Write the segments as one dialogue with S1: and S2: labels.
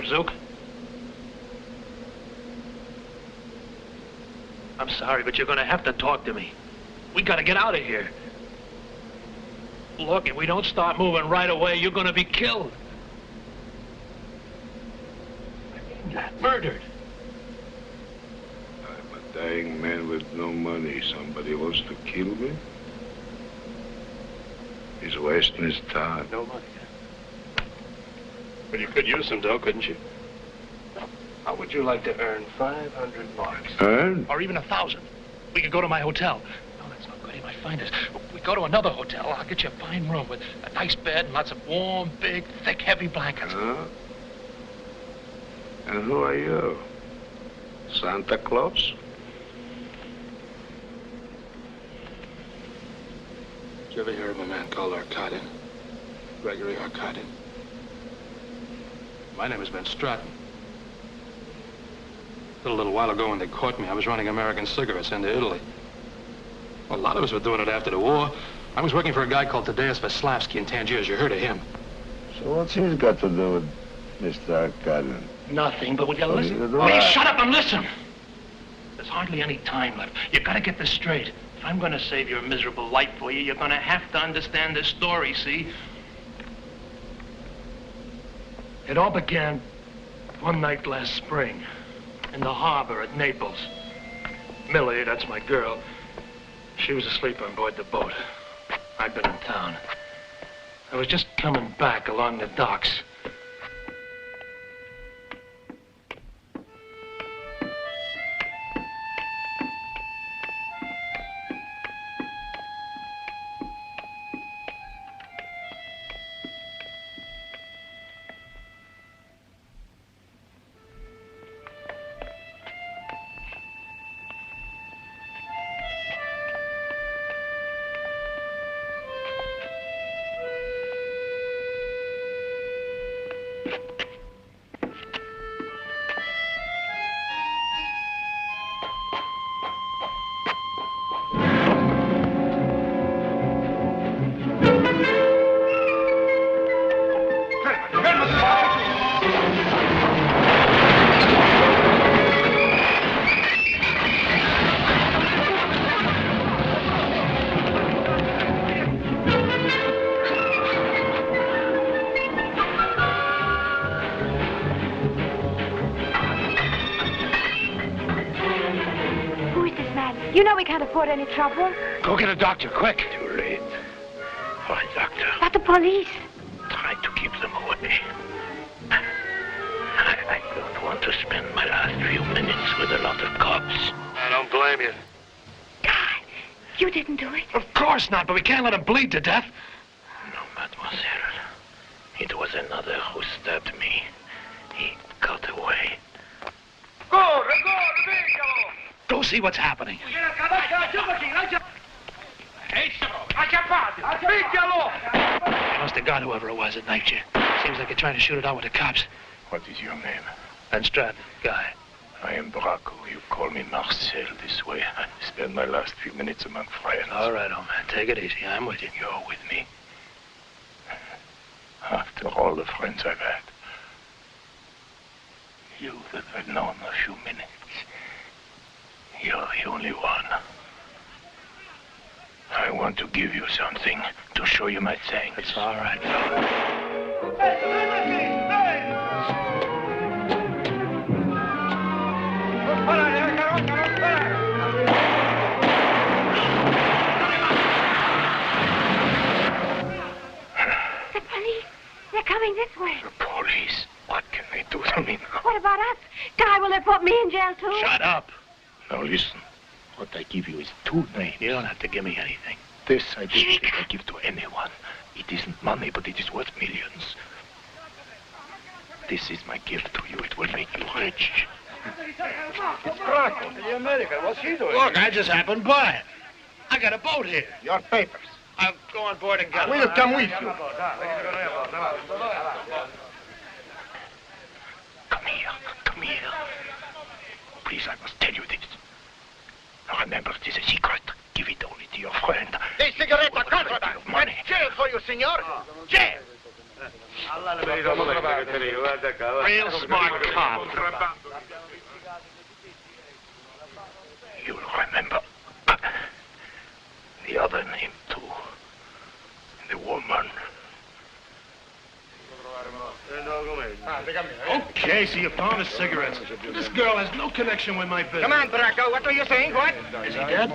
S1: Zook. I'm sorry, but you're gonna have to talk to me. We gotta get out of here. Look, if we don't start moving right away, you're gonna be killed. I mean that, murdered.
S2: I'm a dying man with no money. Somebody wants to kill me? He's wasting his time.
S1: No money, huh?
S3: Well, you could use some dough, couldn't you?
S1: How would you like to earn 500 marks?
S2: Earn?
S1: Or even 1,000. We could go to my hotel. No, that's not good. He might find us. We go to another hotel. I'll get you a fine room with a nice bed and lots of warm, big, thick, heavy blankets.
S2: Huh? And who are you? Santa Claus?
S3: Did you ever hear of a man called Arkadin? Gregory Arkadin? My name has been Stratton. A little while ago when they caught me, I was running American cigarettes into Italy. Well, a lot of us were doing it after the war. I was working for a guy called Tadeusz Veslavsky in Tangiers. You heard of him.
S2: So what's he got to do with Mr. Arkadin?
S1: Nothing, but will you listen?
S2: neither do
S1: Will you
S2: I.
S1: shut up and listen? There's hardly any time left. You gotta get this straight. If I'm gonna save your miserable life for you, you're gonna have to understand this story, see? It all began one night last spring in the harbor at Naples. Millie, that's my girl, she was asleep on board the boat. I'd been in town. I was just coming back along the docks.
S4: You know we can't afford any trouble.
S1: Go get a doctor, quick.
S2: Too late. Why, doctor?
S4: But the police.
S2: Try to keep them away. I don't want to spend my last few minutes with a lot of cops.
S1: I don't blame you.
S4: God, you didn't do it.
S1: Of course not, but we can't let him bleed to death.
S2: No, mademoiselle. It was another who stabbed me. He got away.
S1: Go see what's happening. They must have got whoever it was at night shift. Seems like they're trying to shoot it out with the cops.
S2: What is your name?
S1: And Stratton, guy.
S2: I am Braco. You call me Marcel this way. I spend my last few minutes among friends.
S1: All right, old man. Take it easy. I'm with you.
S2: You're with me. After all the friends I've had, you that I've known a few minutes, you're the only one. I want to give you something to show you my thanks.
S1: It's all right.
S4: The police. They're coming this way.
S2: The police? What can they do to me now?
S4: What about us? Guy, will they put me in jail too?
S1: Shut up.
S2: Now listen. What I give you is 2 names.
S1: You don't have to give me anything.
S2: This I did I give to anyone. It isn't money, but it is worth millions. This is my gift to you. It will make you rich.
S5: It's Braco, the American. What's he doing?
S1: Look, I just happened by it. I got a boat here.
S5: Your papers.
S1: I'll go on board and get
S5: We'll come with you.
S2: Come here. Come here. Please, I must tell you this. Remember, it is a secret. Give it only to your friend.
S5: Hey, cigarette,
S2: What a lot of money.
S5: jail for you, senor. Jail.
S1: Real smart cop.
S2: You'll remember the other name, too. The woman.
S1: Okay, so you found his cigarettes. This girl has no connection with my business.
S5: Come on, Braco, what do you think? What?
S1: Is he dead?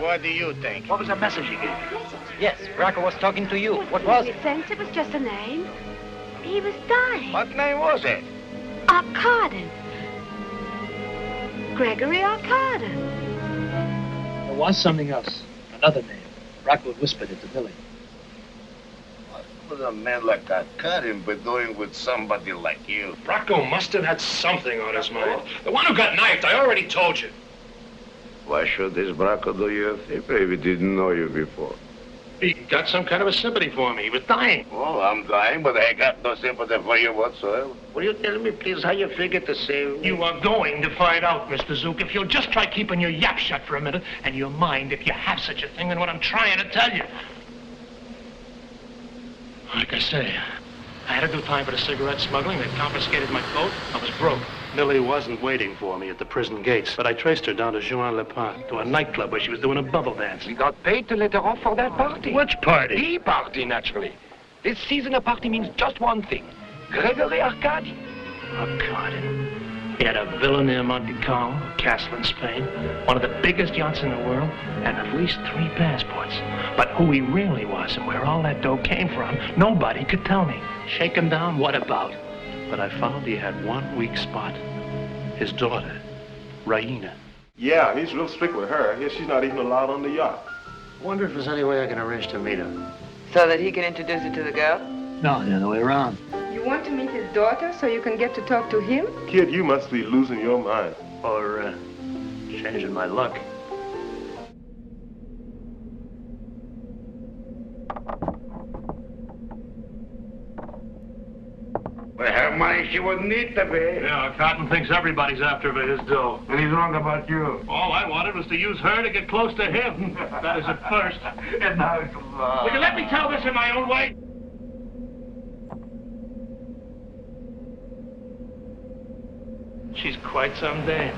S5: What do you think?
S2: What was the message he gave you?
S6: Yes, Braco was talking to you. What was it?
S4: Sense it was just a name. He was dying.
S5: What name was it?
S4: Arkadin. Gregory Arkadin.
S7: There was something else. Another name. Braco whispered it to Millie.
S5: What would a man like Arkadin be doing with somebody like you?
S3: Bracco must have had something on his mind. The one who got knifed, I already told you.
S5: Why should this Braco do you a favor if he didn't know you before?
S3: He got some kind of a sympathy for me. He was dying.
S5: Well, I'm dying, but I got no sympathy for you whatsoever.
S2: Will you tell me, please, how you figure to save me?
S1: You are going to find out, Mr. Zook, if you'll just try keeping your yap shut for a minute and your mind, if you have such a thing, than what I'm trying to tell you. Like I say, I had to do time for the cigarette smuggling. They confiscated my boat. I was broke.
S8: Millie wasn't waiting for me at the prison gates, but I traced her down to Juan-le-Pont,
S1: To a nightclub where she was doing a bubble dance.
S2: We got paid to let her off for that party.
S1: Which party?
S2: The party, naturally. This season a party means just one thing. Gregory Arkadin.
S1: Arkadin. He had a villa near Monte Carlo, a castle in Spain, one of the biggest yachts in the world, and at least 3 passports. But who he really was and where all that dough came from, nobody could tell me. Shake him down, what about?
S8: but I found he had one weak spot. His daughter, Raina.
S9: Yeah, he's real strict with her. Here she's not even allowed on the yacht.
S3: Wonder if there's any way I can arrange to meet her.
S10: So that he can introduce it to the girl?
S7: No, the other way around.
S10: You want to meet his daughter so you can get to talk to him?
S9: Kid, you must be losing your mind.
S3: Or, changing my luck.
S5: Well, her money she wouldn't need to be.
S1: Yeah, Cotton thinks everybody's after his dough.
S5: And he's wrong about you.
S1: All I wanted was to use her to get close to him. That is at first.
S5: And now it's
S1: Will you let me tell this in my own way? She's quite some dame.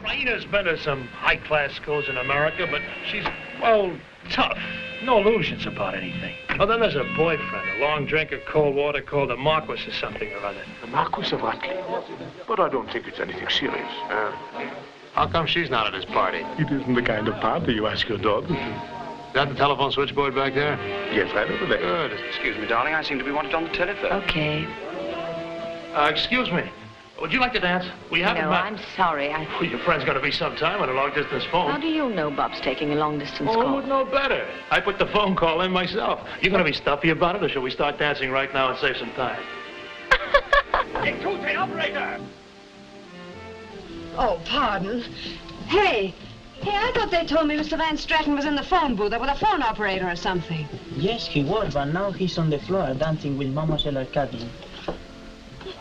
S1: Raina's been to some high-class schools in America, but she's, well, tough. No illusions about anything. Oh, then there's a boyfriend, a long drinker, cold water, called the Marquis or something or other.
S2: The Marquis of Watley. But I don't think it's anything serious.
S3: How come she's not at his party?
S9: It isn't the kind of party you ask your daughter to.
S3: Is that the telephone switchboard back there?
S9: Yes, right over there.
S3: Good.
S6: Excuse me, darling. I seem to be wanted on the telephone.
S10: Okay.
S1: Excuse me. Would you like to dance? We haven't
S10: No,
S1: met.
S10: I'm sorry.
S1: Well, your friend's gonna be some time on a long-distance
S10: How
S1: phone.
S10: do you know Bob's taking a long-distance
S1: Oh,
S10: call?
S1: would know better. I put the phone call in myself. You gonna be stuffy about it, or shall we start dancing right now and save some time?
S5: Get to the operator!
S11: Oh, pardon. Hey, I thought they told me Mr. Van Stratton was in the phone booth or with a phone operator or something.
S6: Yes, he was, but now he's on the floor dancing with Mademoiselle Arkadin.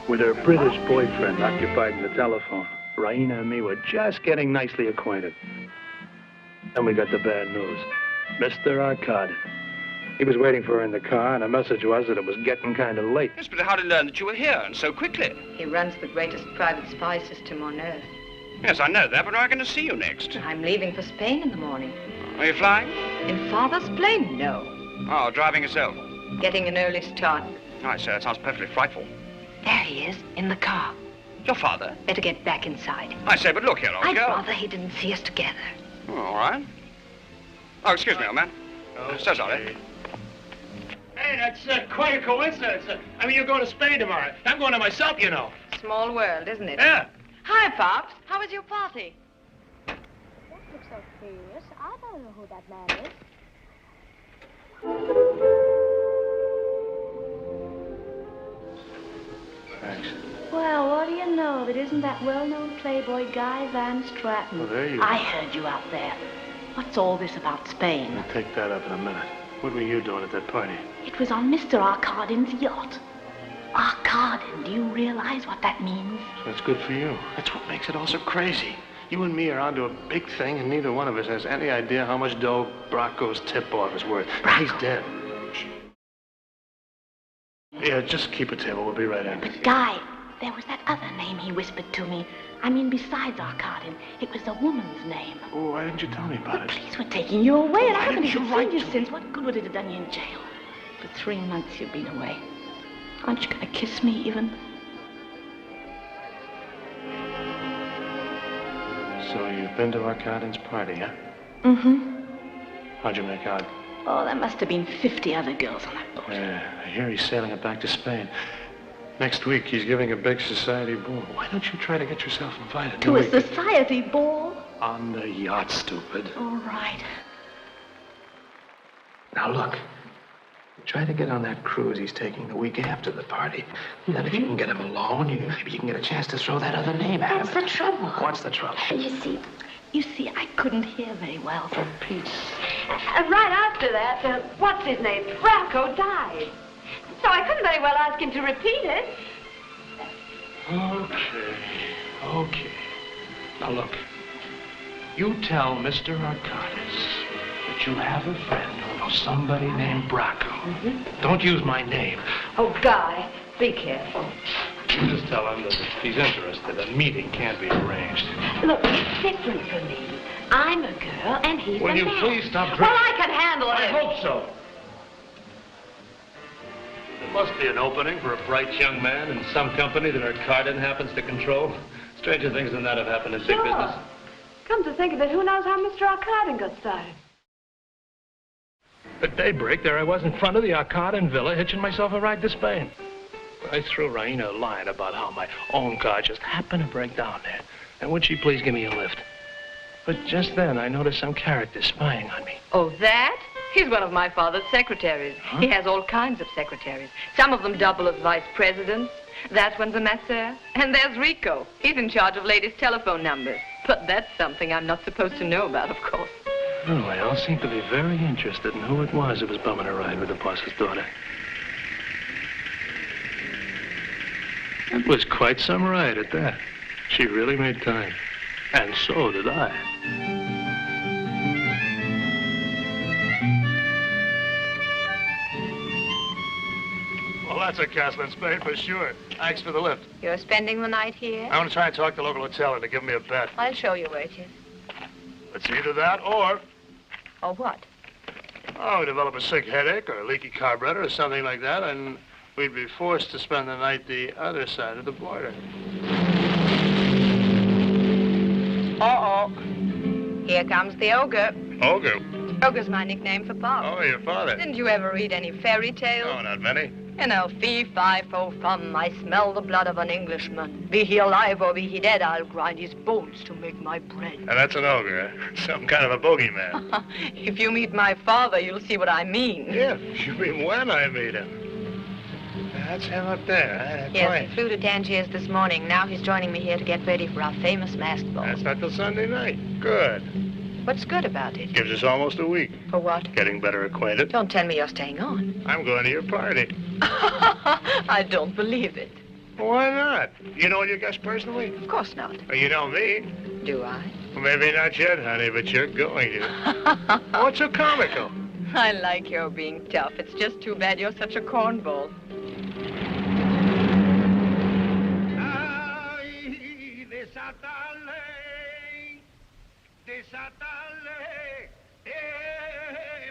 S1: With her British boyfriend occupied in the telephone, Raina and me were just getting nicely acquainted. Then we got the bad news. Mr. Arkadin. He was waiting for her in the car, and the message was that it was getting kind of late.
S6: Yes, but how did he learn that you were here, and so quickly?
S10: He runs the greatest private spy system on Earth.
S6: Yes, I know that, but where are I going to see you next?
S10: I'm leaving for Spain in the morning.
S6: Are you flying?
S10: In Father's plane? No.
S6: Oh, driving yourself.
S10: Getting an early start.
S6: All right, sir, that sounds perfectly frightful.
S10: There he is, in the car.
S6: Your father?
S10: Better get back inside.
S6: I say, but look here, old
S10: I'd
S6: girl.
S10: rather he didn't see us together.
S6: Oh, all right. Oh, excuse me, old man. So sorry.
S1: Hey, that's quite a coincidence. I mean, you're going to Spain tomorrow. I'm going to myself, you know.
S10: Small world, isn't it?
S1: Yeah.
S10: Hi, Pops. How was your party?
S4: That looks so curious. I don't know who that man is.
S3: Thanks.
S4: Well, what do you know? If it isn't that well-known playboy Guy Van Stratton.
S3: Oh, there you
S4: I
S3: are.
S4: heard you out there. What's all this about Spain?
S3: We'll take that up in a minute. What were you doing at that party?
S4: It was on Mr. Arkadin's yacht. Arkadin, do you realize what that means?
S3: So that's good for you. That's what makes it all so crazy. You and me are onto a big thing, and neither one of us has any idea how much dough Bracco's tip-off is worth. He's dead.
S1: Yeah, just keep it table. We'll be right in.
S4: Guy, there was that other name he whispered to me. I mean, besides Arkadin, it was a woman's name.
S1: Oh, why didn't you tell me about it?
S4: The police were taking you away, and I haven't
S1: didn't you
S4: even
S1: write
S4: seen you
S1: to
S4: since. What good would it have done you in jail? For 3 months you've been away. Aren't you gonna kiss me, even?
S1: So you've been to Arkadin's party, huh?
S4: Mm-hmm.
S1: How'd you make out?
S4: Oh, there must have been 50 other girls on that boat.
S1: Yeah, I hear he's sailing it back to Spain. Next week, he's giving a big society ball. Why don't you try to get yourself invited?
S4: To a society ball?
S1: On the yacht, stupid.
S4: All right.
S3: Now, look. Try to get on that cruise he's taking the week after the party. And then if you can get him alone, maybe you can get a chance to throw that other name at him.
S4: What's the trouble?
S3: What's the trouble?
S4: You see, I couldn't hear very well from Pete's.
S11: Right after that, what's his name? Rocco died. So I couldn't very well ask him to repeat it.
S1: Okay. Now, look. You tell Mr. Arkadis that you have a friend who knows somebody named Bracco.
S11: Mm-hmm.
S1: Don't use my name.
S11: Oh, Guy, be careful.
S1: You just tell him that if he's interested, a meeting can be arranged.
S11: Look, it's different for me. I'm a girl, and he's a man.
S1: Will you please stop drinking?
S11: Well, I can handle it.
S1: I hope so. There must be an opening for a bright young man in some company that Arkadin happens to control. Stranger things than that have happened in big business.
S11: Come to think of it, who knows how Mr. Arkadin got started?
S1: At daybreak, there I was in front of the Arkadin villa, hitching myself a ride to Spain. I threw Raina a line about how my own car just happened to break down there. And would she please give me a lift? But just then, I noticed some character spying on me.
S10: Oh, that? He's one of my father's secretaries.
S1: Huh?
S10: He has all kinds of secretaries. Some of them double as vice presidents. That one's a masseur. And there's Rico. He's in charge of ladies' telephone numbers. But that's something I'm not supposed to know about, of course.
S1: Oh, they all seemed to be very interested in who it was that was bumming a ride with the boss's daughter. It was quite some ride at that. She really made time. And so did I. Well, that's a castle in Spain for sure. Thanks for the lift.
S10: You're spending the night here?
S1: I want to try and talk to the local hotel to give me a bed.
S10: I'll show you where it is.
S1: It's either that or...
S10: Or what?
S1: Oh, we develop a sick headache or a leaky carburetor or something like that, and we'd be forced to spend the night the other side of the border.
S10: Uh-oh. Here comes the ogre.
S1: Ogre?
S10: Ogre's my nickname for Pop.
S1: Oh, your father.
S10: Didn't you ever read any fairy tales?
S1: Oh, not many.
S10: You know, fee-fi-fo-fum, I smell the blood of an Englishman. Be he alive or be he dead, I'll grind his bones to make my bread.
S1: And that's an ogre, huh? Some kind of a bogeyman.
S10: If you meet my father, you'll see what I mean.
S1: Yeah, you mean when I meet him. That's him up there, huh?
S10: Yes, he flew to Tangiers this morning. Now he's joining me here to get ready for our famous masked ball.
S1: That's not till Sunday night. Good.
S10: What's good about it?
S1: Gives us almost a week.
S10: For what?
S1: Getting better acquainted.
S10: Don't tell me you're staying on.
S1: I'm going to your party.
S10: I don't believe it.
S1: Why not? You know your guest personally?
S10: Of course not.
S1: Well, you know me.
S10: Do I?
S1: Well, maybe not yet, honey, but you're going to. What's so comical?
S10: I like your being tough. It's just too bad you're such a cornball.
S2: Desatale,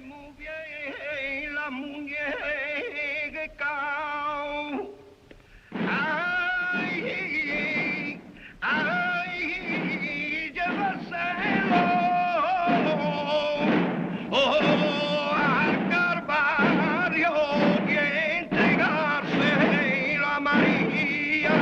S2: muy bien la muñeca. Ay, ay, llévaselo. Oh, al Calvario y entregarse la María.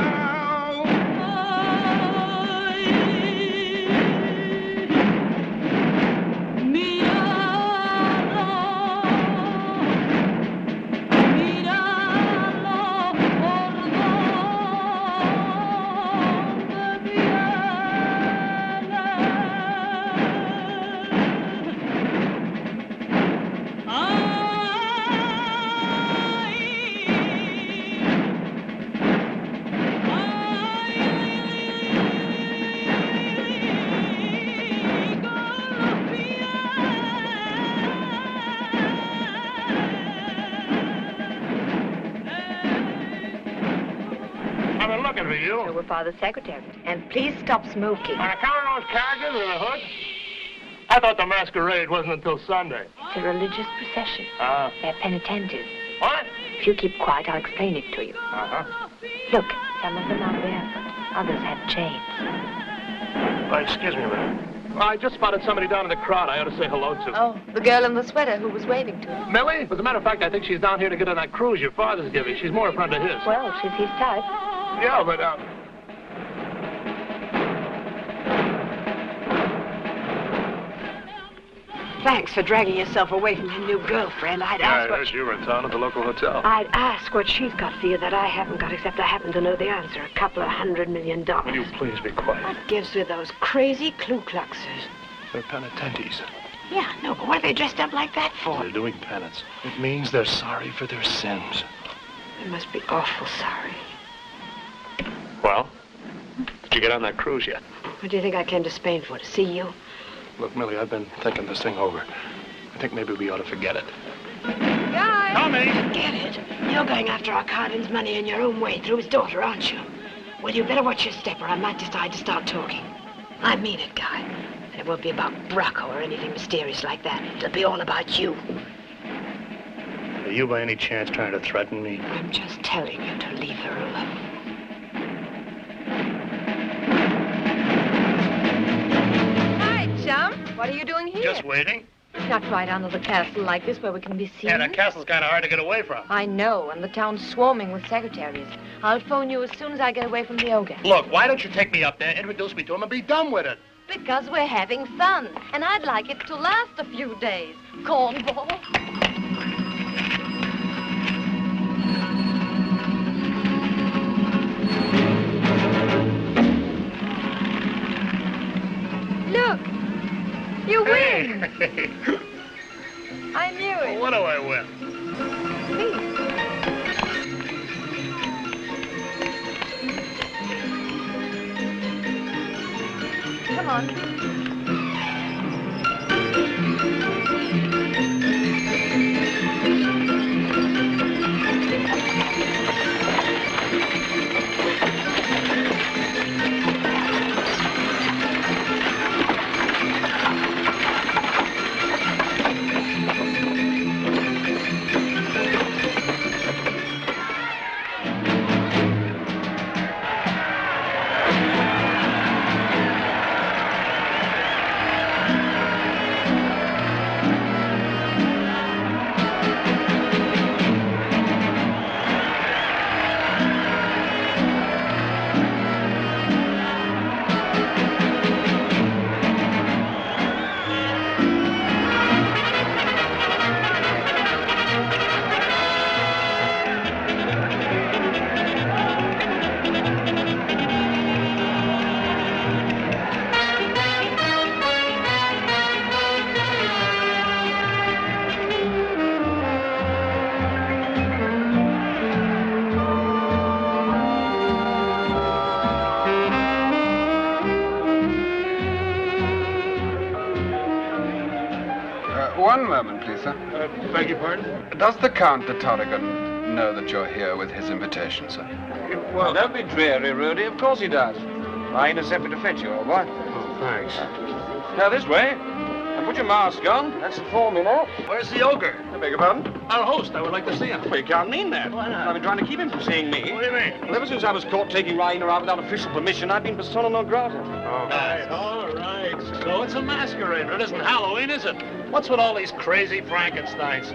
S10: So were Father's secretary. And please stop smoking.
S1: On account of those characters in the hood? I thought the masquerade wasn't until Sunday.
S10: It's a religious procession. They're penitentes.
S1: What?
S10: If you keep quiet, I'll explain it to you. Look, some of them are barefoot. Others have chains.
S1: Excuse me a minute. I just spotted somebody down in the crowd I ought to say hello to.
S10: Oh, the girl in the sweater who was waving to him.
S1: Millie? As a matter of fact, I think she's down here to get on that cruise your father's giving. She's more a friend of his.
S10: Well, she's his type.
S1: Yeah, but,
S11: Thanks for dragging yourself away from your new girlfriend. I'd ask what...
S3: you were in town at the local hotel.
S11: I'd ask what she's got for you that I haven't got, except I happen to know the answer. $200 million.
S3: Will you please be quiet?
S11: What gives with those crazy Ku Kluxers?
S3: They're penitentes.
S11: Yeah, no, but what are they dressed up like that for?
S3: They're doing penance. It means they're sorry for their sins.
S11: They must be awful sorry.
S3: Well, did you get on that cruise yet?
S11: What do you think I came to Spain for, to see you?
S3: Look, Millie, I've been thinking this thing over. I think maybe we ought to forget it.
S10: Guys!
S1: Tommy!
S11: Get it? You're going after Arkadin's money in your own way through his daughter, aren't you? Well, you better watch your step or I might decide to start talking. I mean it, Guy. And it won't be about Bracco or anything mysterious like that. It'll be all about you.
S3: Are you by any chance trying to threaten me?
S11: I'm just telling you to leave her alone.
S10: Chum, what are you doing here?
S1: Just waiting.
S10: Not right under the castle like this where we can be seen.
S1: Yeah, that castle's kind of hard to get away from.
S10: I know, and the town's swarming with secretaries. I'll phone you as soon as I get away from the ogre.
S1: Look, why don't you take me up there, introduce me to him, and be done with it?
S10: Because we're having fun, and I'd like it to last a few days. Cornball. Look, you win. I knew it.
S1: What do I win?
S10: Please. Come on.
S12: One moment, please, sir.
S1: Beg your pardon?
S12: Does the Count de Torrigan know that you're here with his invitation, sir?
S6: Well, don't be dreary, Rudy. Of course he does. I intercepted to fetch you, old boy.
S1: Oh, thanks.
S6: Now, this way. Now, put your mask on. That's the form, you know.
S1: Where's the ogre?
S6: I beg your pardon?
S1: Our host. I would like to see him.
S6: Well, you can't mean that.
S1: Why not?
S6: I've been trying to keep him from seeing me.
S1: What do you mean?
S6: Well, ever since I was caught taking Raina out without official permission, I've been persona non grata.
S1: All right. So it's a masquerade. It isn't Halloween, is it? What's with all these crazy Frankensteins?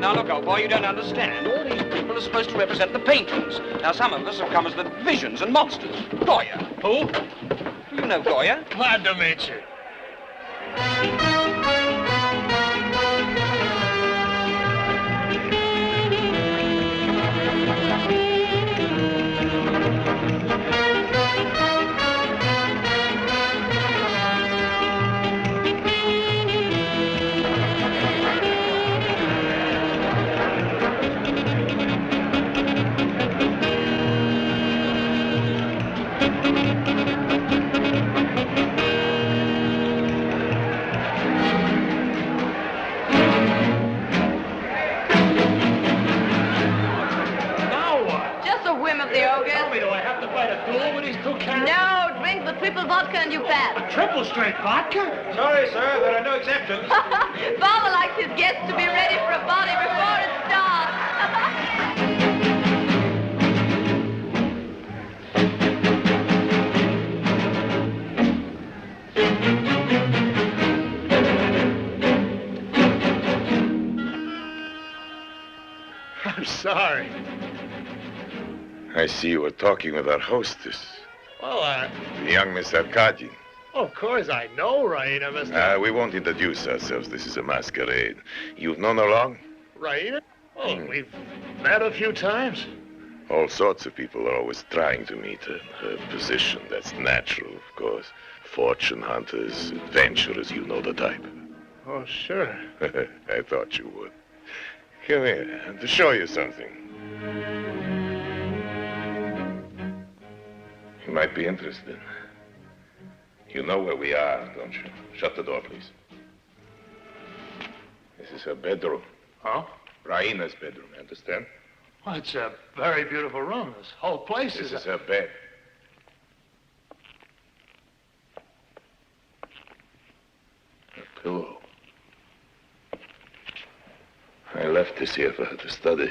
S6: Now, look, old boy, you don't understand. All these people are supposed to represent the paintings. Now, some of us have come as the visions and monsters. Goya.
S1: Who?
S6: You know Goya?
S1: Glad to meet you.
S10: triple vodka and you pass.
S1: Triple straight vodka?
S6: Sorry, sir, there are no exceptions.
S10: Father likes his guests to be ready for a party before it starts.
S1: I'm sorry.
S5: I see you were talking with our hostess,
S1: Well,
S5: the young Miss Arkadin.
S1: of course I know Raina, Mr.
S5: We won't introduce ourselves. This is a masquerade. You've known her long?
S1: Raina? Oh, we've met a few times.
S5: All sorts of people are always trying to meet her. Her position, that's natural, of course. Fortune hunters, adventurers, you know the type.
S1: Oh, sure.
S5: I thought you would. Come here, to show you something. You might be interested. You know where we are, don't you? Shut the door, please. This is her bedroom.
S1: Oh?
S5: Raina's bedroom, understand?
S1: Well, it's a very beautiful room. This whole place
S5: This
S1: is...
S5: is her bed. A pillow. I left this here for her to study.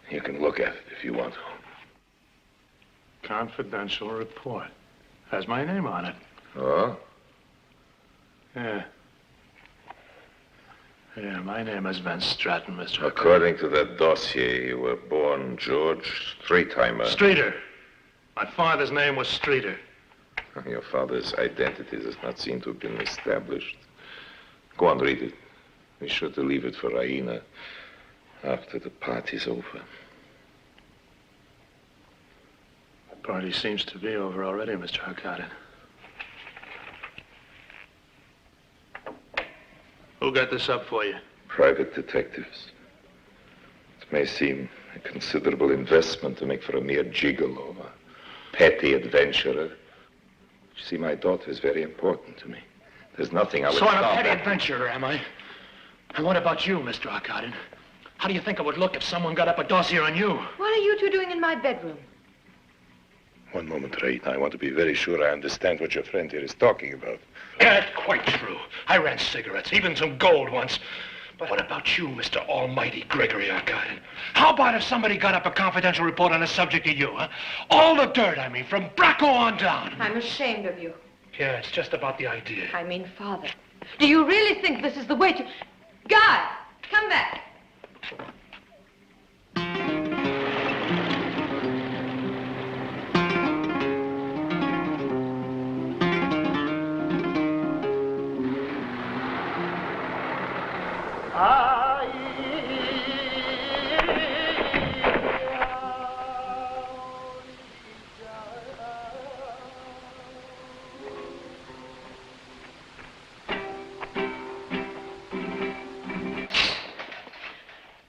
S5: You can look at it if you want to.
S1: Confidential report. Has my name on it.
S5: Oh?
S1: Yeah. Yeah, my name is Van Stratton, Mr.
S5: According to that dossier, you were born George Three-Timer.
S1: Streeter. My father's name was Streeter.
S5: Your father's identity does not seem to have been established. Go on, read it. Be sure to leave it for Raina after the party's over.
S1: The party seems to be over already, Mr. Arkadin. Who got this up for you?
S5: Private detectives. It may seem a considerable investment to make for a mere gigolo, a petty adventurer. You see, my daughter is very important to me. There's nothing I would
S1: So I'm a
S5: stop
S1: petty
S5: at.
S1: adventurer, am I? And what about you, Mr. Arkadin? How do you think it would look if someone got up a dossier on you?
S10: What are you two doing in my bedroom?
S5: One moment, Raina. I want to be very sure I understand what your friend here is talking about.
S1: Yeah, that's quite true. I ran cigarettes, even some gold once. But what about you, Mr. Almighty Gregory Arkadin? How about if somebody got up a confidential report on the subject of you, huh? All the dirt, I mean, from Bracco on down.
S10: I'm ashamed of you.
S1: Yeah, it's just about the idea.
S10: I mean, Father. Do you really think this is the way to... Guy, come back.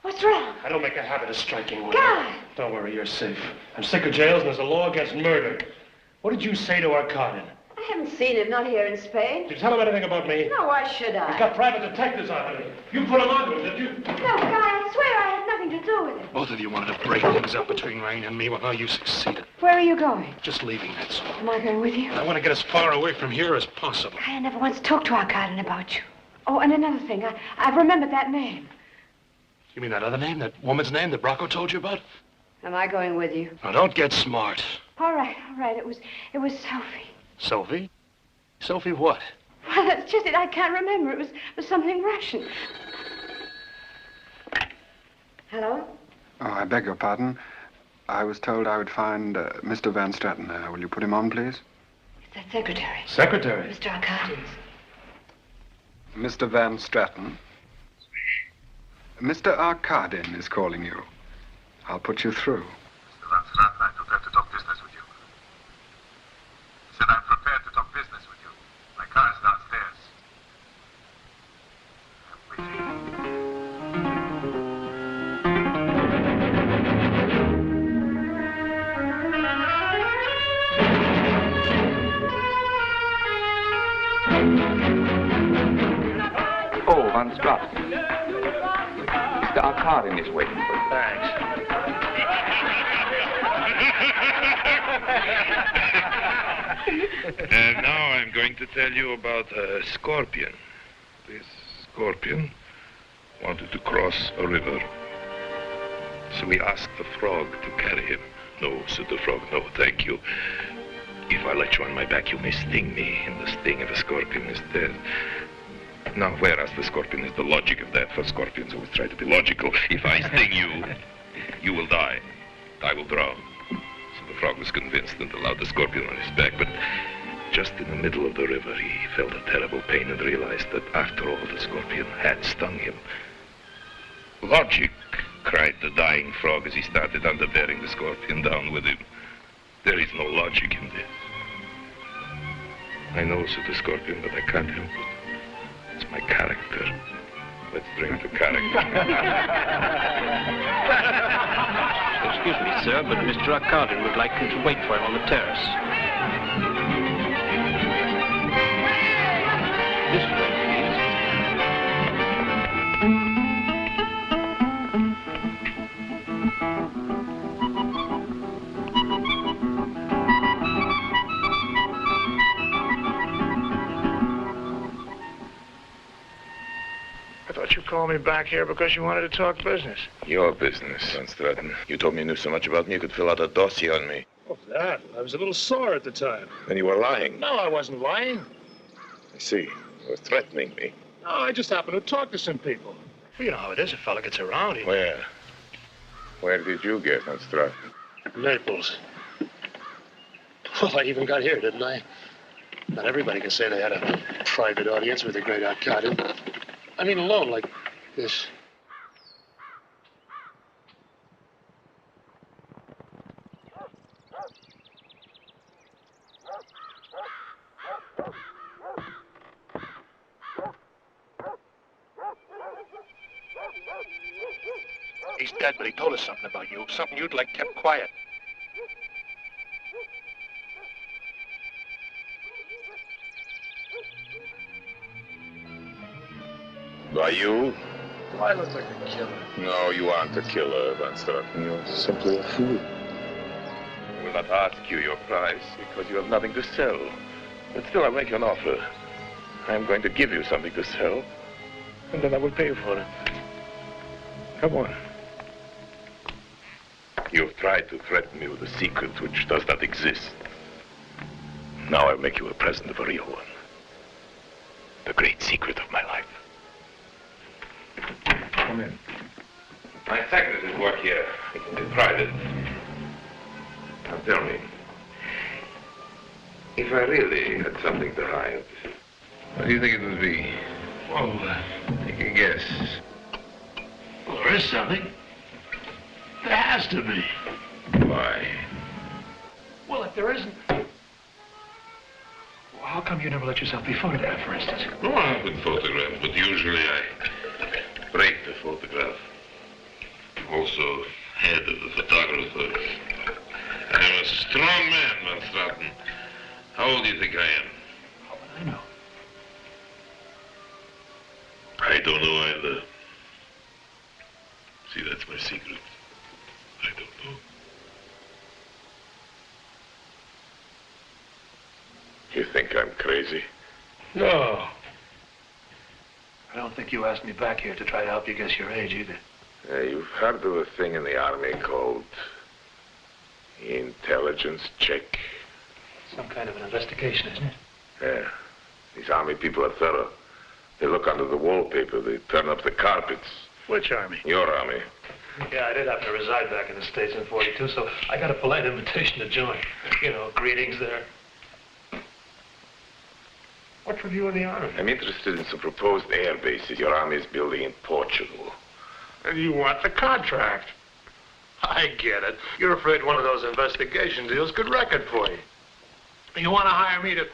S11: What's wrong?
S1: I don't make a habit of striking women.
S11: Guy!
S1: Don't worry, you're safe. I'm sick of jails and there's a law against murder. What did you say to Arkadin?
S11: I haven't seen him, not here in Spain.
S1: Did you tell him anything about me?
S11: No, why should I?
S1: He's got private detectives on him. You put him onto him, did you?
S11: No, Guy, I swear I had nothing to do with it.
S1: Both of you wanted to break things up between Rain and me. Well, now you succeeded.
S11: Where are you going?
S1: Just leaving, that's all.
S11: Am I going with you?
S1: I want to get as far away from here as possible.
S11: I never once talked to Arkadin about you. Oh, and another thing, I've remembered that name.
S1: You mean that other name, that woman's name that Bracco told you about?
S11: Am I going with you?
S1: Now, don't get smart.
S11: All right. It was Sophie.
S1: Sophie? Sophie what?
S11: Well, that's just it. I can't remember. It was something Russian. Hello?
S12: Oh, I beg your pardon. I was told I would find Mr. Van Stratton there. Will you put him on, please?
S11: It's that secretary.
S1: Secretary?
S11: Mr. Arkadin's.
S12: Mr. Van Stratton. Mr. Arkadin is calling you. I'll put you through.
S13: Mr. Van Stratton, I'm prepared to talk business with you. I said I'm prepared to talk business with you. My car is downstairs.
S14: Oh, Van Stratton. Mr. Arkadin is waiting for you.
S1: Thanks.
S5: Now I'm going to tell you about a scorpion. This scorpion wanted to cross a river. So he asked the frog to carry him. No, said the frog, no, thank you. If I let you on my back, you may sting me, and the sting of a scorpion is death. Now, whereas the scorpion is the logic of that, for scorpions always try to be logical. If I sting you, you will die. I will drown. So the frog was convinced and allowed the scorpion on his back, but just in the middle of the river, he felt a terrible pain and realized that after all, the scorpion had stung him. Logic, cried the dying frog as he started under bearing the scorpion down with him. There is no logic in this. I know, said the scorpion, but I can't help it. It's my character. Let's drink to character.
S8: Excuse me, sir, but Mr. Arkadin would like you to wait for him on the terrace. This way, please.
S1: I thought you called me back here because you wanted to talk business.
S5: Your business, Van Straten. You told me you knew so much about me you could fill out a dossier on me.
S1: Oh, that? I was a little sore at the time.
S5: Then you were lying.
S1: No, I wasn't lying.
S5: I see. You were threatening me.
S1: No, I just happened to talk to some people. Well, you know how it is. A fella gets around.
S5: Where? Where did you get, Van Straten?
S1: Naples. Well, I even got here, didn't I? Not everybody can say they had a private audience with the great Arkadin. I mean, alone like this.
S2: He's dead, but he told us something about you. Something you'd like kept quiet.
S5: By you?
S1: Do I look like a killer?
S5: No, you aren't a killer, Van Straten. You're simply a fool. I will not ask you your price because you have nothing to sell. But still, I'll make you an offer. I'm going to give you something to sell, and then I will pay you for it. Come on. You've tried to threaten me with a secret which does not exist. Now I'll make you a present of a real one. The great secret of my life. Come in. My secretaries work here. It can be private. Now tell me, if I really had something to hide, what do you think it would be?
S1: Well,
S5: Take a guess.
S1: well, there is something. There has to be.
S5: Why?
S1: Well, if there isn't... Well, how come you never let yourself be photographed, for instance?
S5: Oh, I've been photographed, but usually I break the photograph. I'm also head of the photographers. I'm a strong man, Van Straten. How old do you think I am?
S1: How would I know?
S5: I don't know either. See, that's my secret. I don't know. You think I'm crazy?
S1: No. I don't think you asked me back here to try to help you guess your age either.
S5: You've heard of a thing in the army called intelligence check.
S1: Some kind of an investigation, isn't it?
S5: Yeah. These army people are thorough. They look under the wallpaper. They turn up the carpets.
S1: Which army?
S5: Your army.
S1: Yeah, I did happen to reside back in the States in '42, so I got a polite invitation to join. You know, greetings there. What's with you in the army?
S5: I'm interested in some proposed air bases your army is building in Portugal.
S1: And you want the contract. I get it. You're afraid one of those investigation deals could wreck it for you. You want to hire me to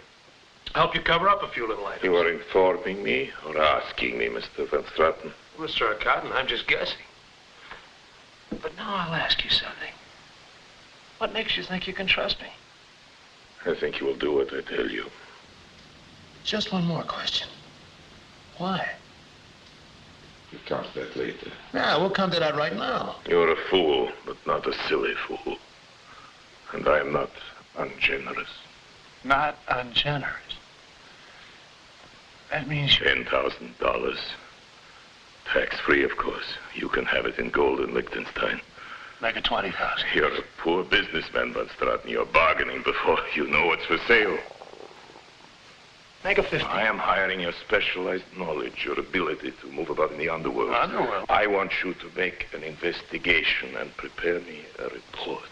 S1: help you cover up a few little items.
S5: You are informing me or asking me, Mr. Van Straten?
S1: Mr. Arkadin, I'm just guessing. But now I'll ask you something. What makes you think you can trust me?
S5: I think you will do what I tell you.
S1: Just one more question. Why?
S5: We'll come to that later.
S1: Yeah, we'll come to that right now.
S5: You're a fool, but not a silly fool. And I am not ungenerous.
S8: Not ungenerous? That means...
S5: $10,000. Tax-free, of course. You can have it in gold in Liechtenstein.
S8: Make it 20,000.
S5: You're a poor businessman, Van Straten. You're bargaining before you know what's for sale.
S8: Make it 50.
S5: I am hiring your specialized knowledge, your ability to move about in the underworld.
S8: Underworld?
S5: I want you to make an investigation and prepare me a report.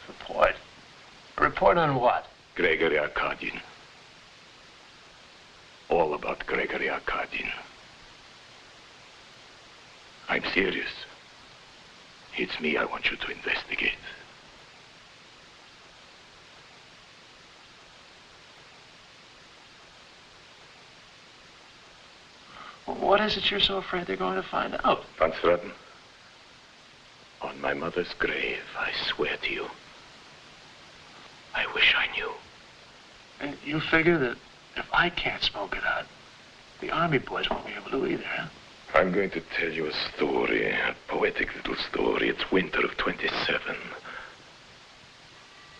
S8: Report? A report on what?
S5: Gregory Arkadin. All about Gregory Arkadin. I'm serious. It's me I want you to investigate.
S8: What is it you're so afraid they're going to find out?
S5: Van Straten, on my mother's grave, I swear to you, I wish I knew.
S8: And you figure that if I can't smoke it out, the Army boys won't be able to either, huh?
S5: I'm going to tell you a story, a poetic little story. It's winter of 27.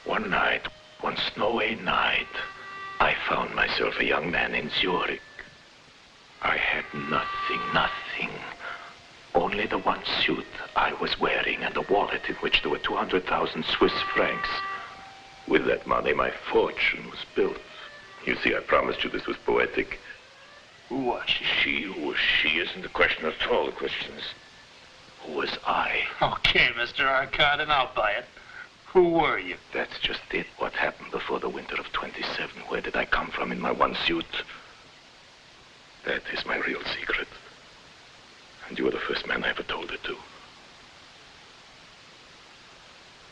S5: One night, one snowy night, I found myself a young man in Zurich. I had nothing. Only the one suit I was wearing and a wallet in which there were 200,000 Swiss francs. With that money, my fortune was built. You see, I promised you this was poetic.
S8: Who was she?
S5: Who was she isn't the question at all. The question is, who was I?
S8: Okay, Mr. Arkadin, I'll buy it. Who were you?
S5: That's just it. What happened before the winter of 27? Where did I come from in my one suit? That is my real secret. And you are the first man I ever told it to.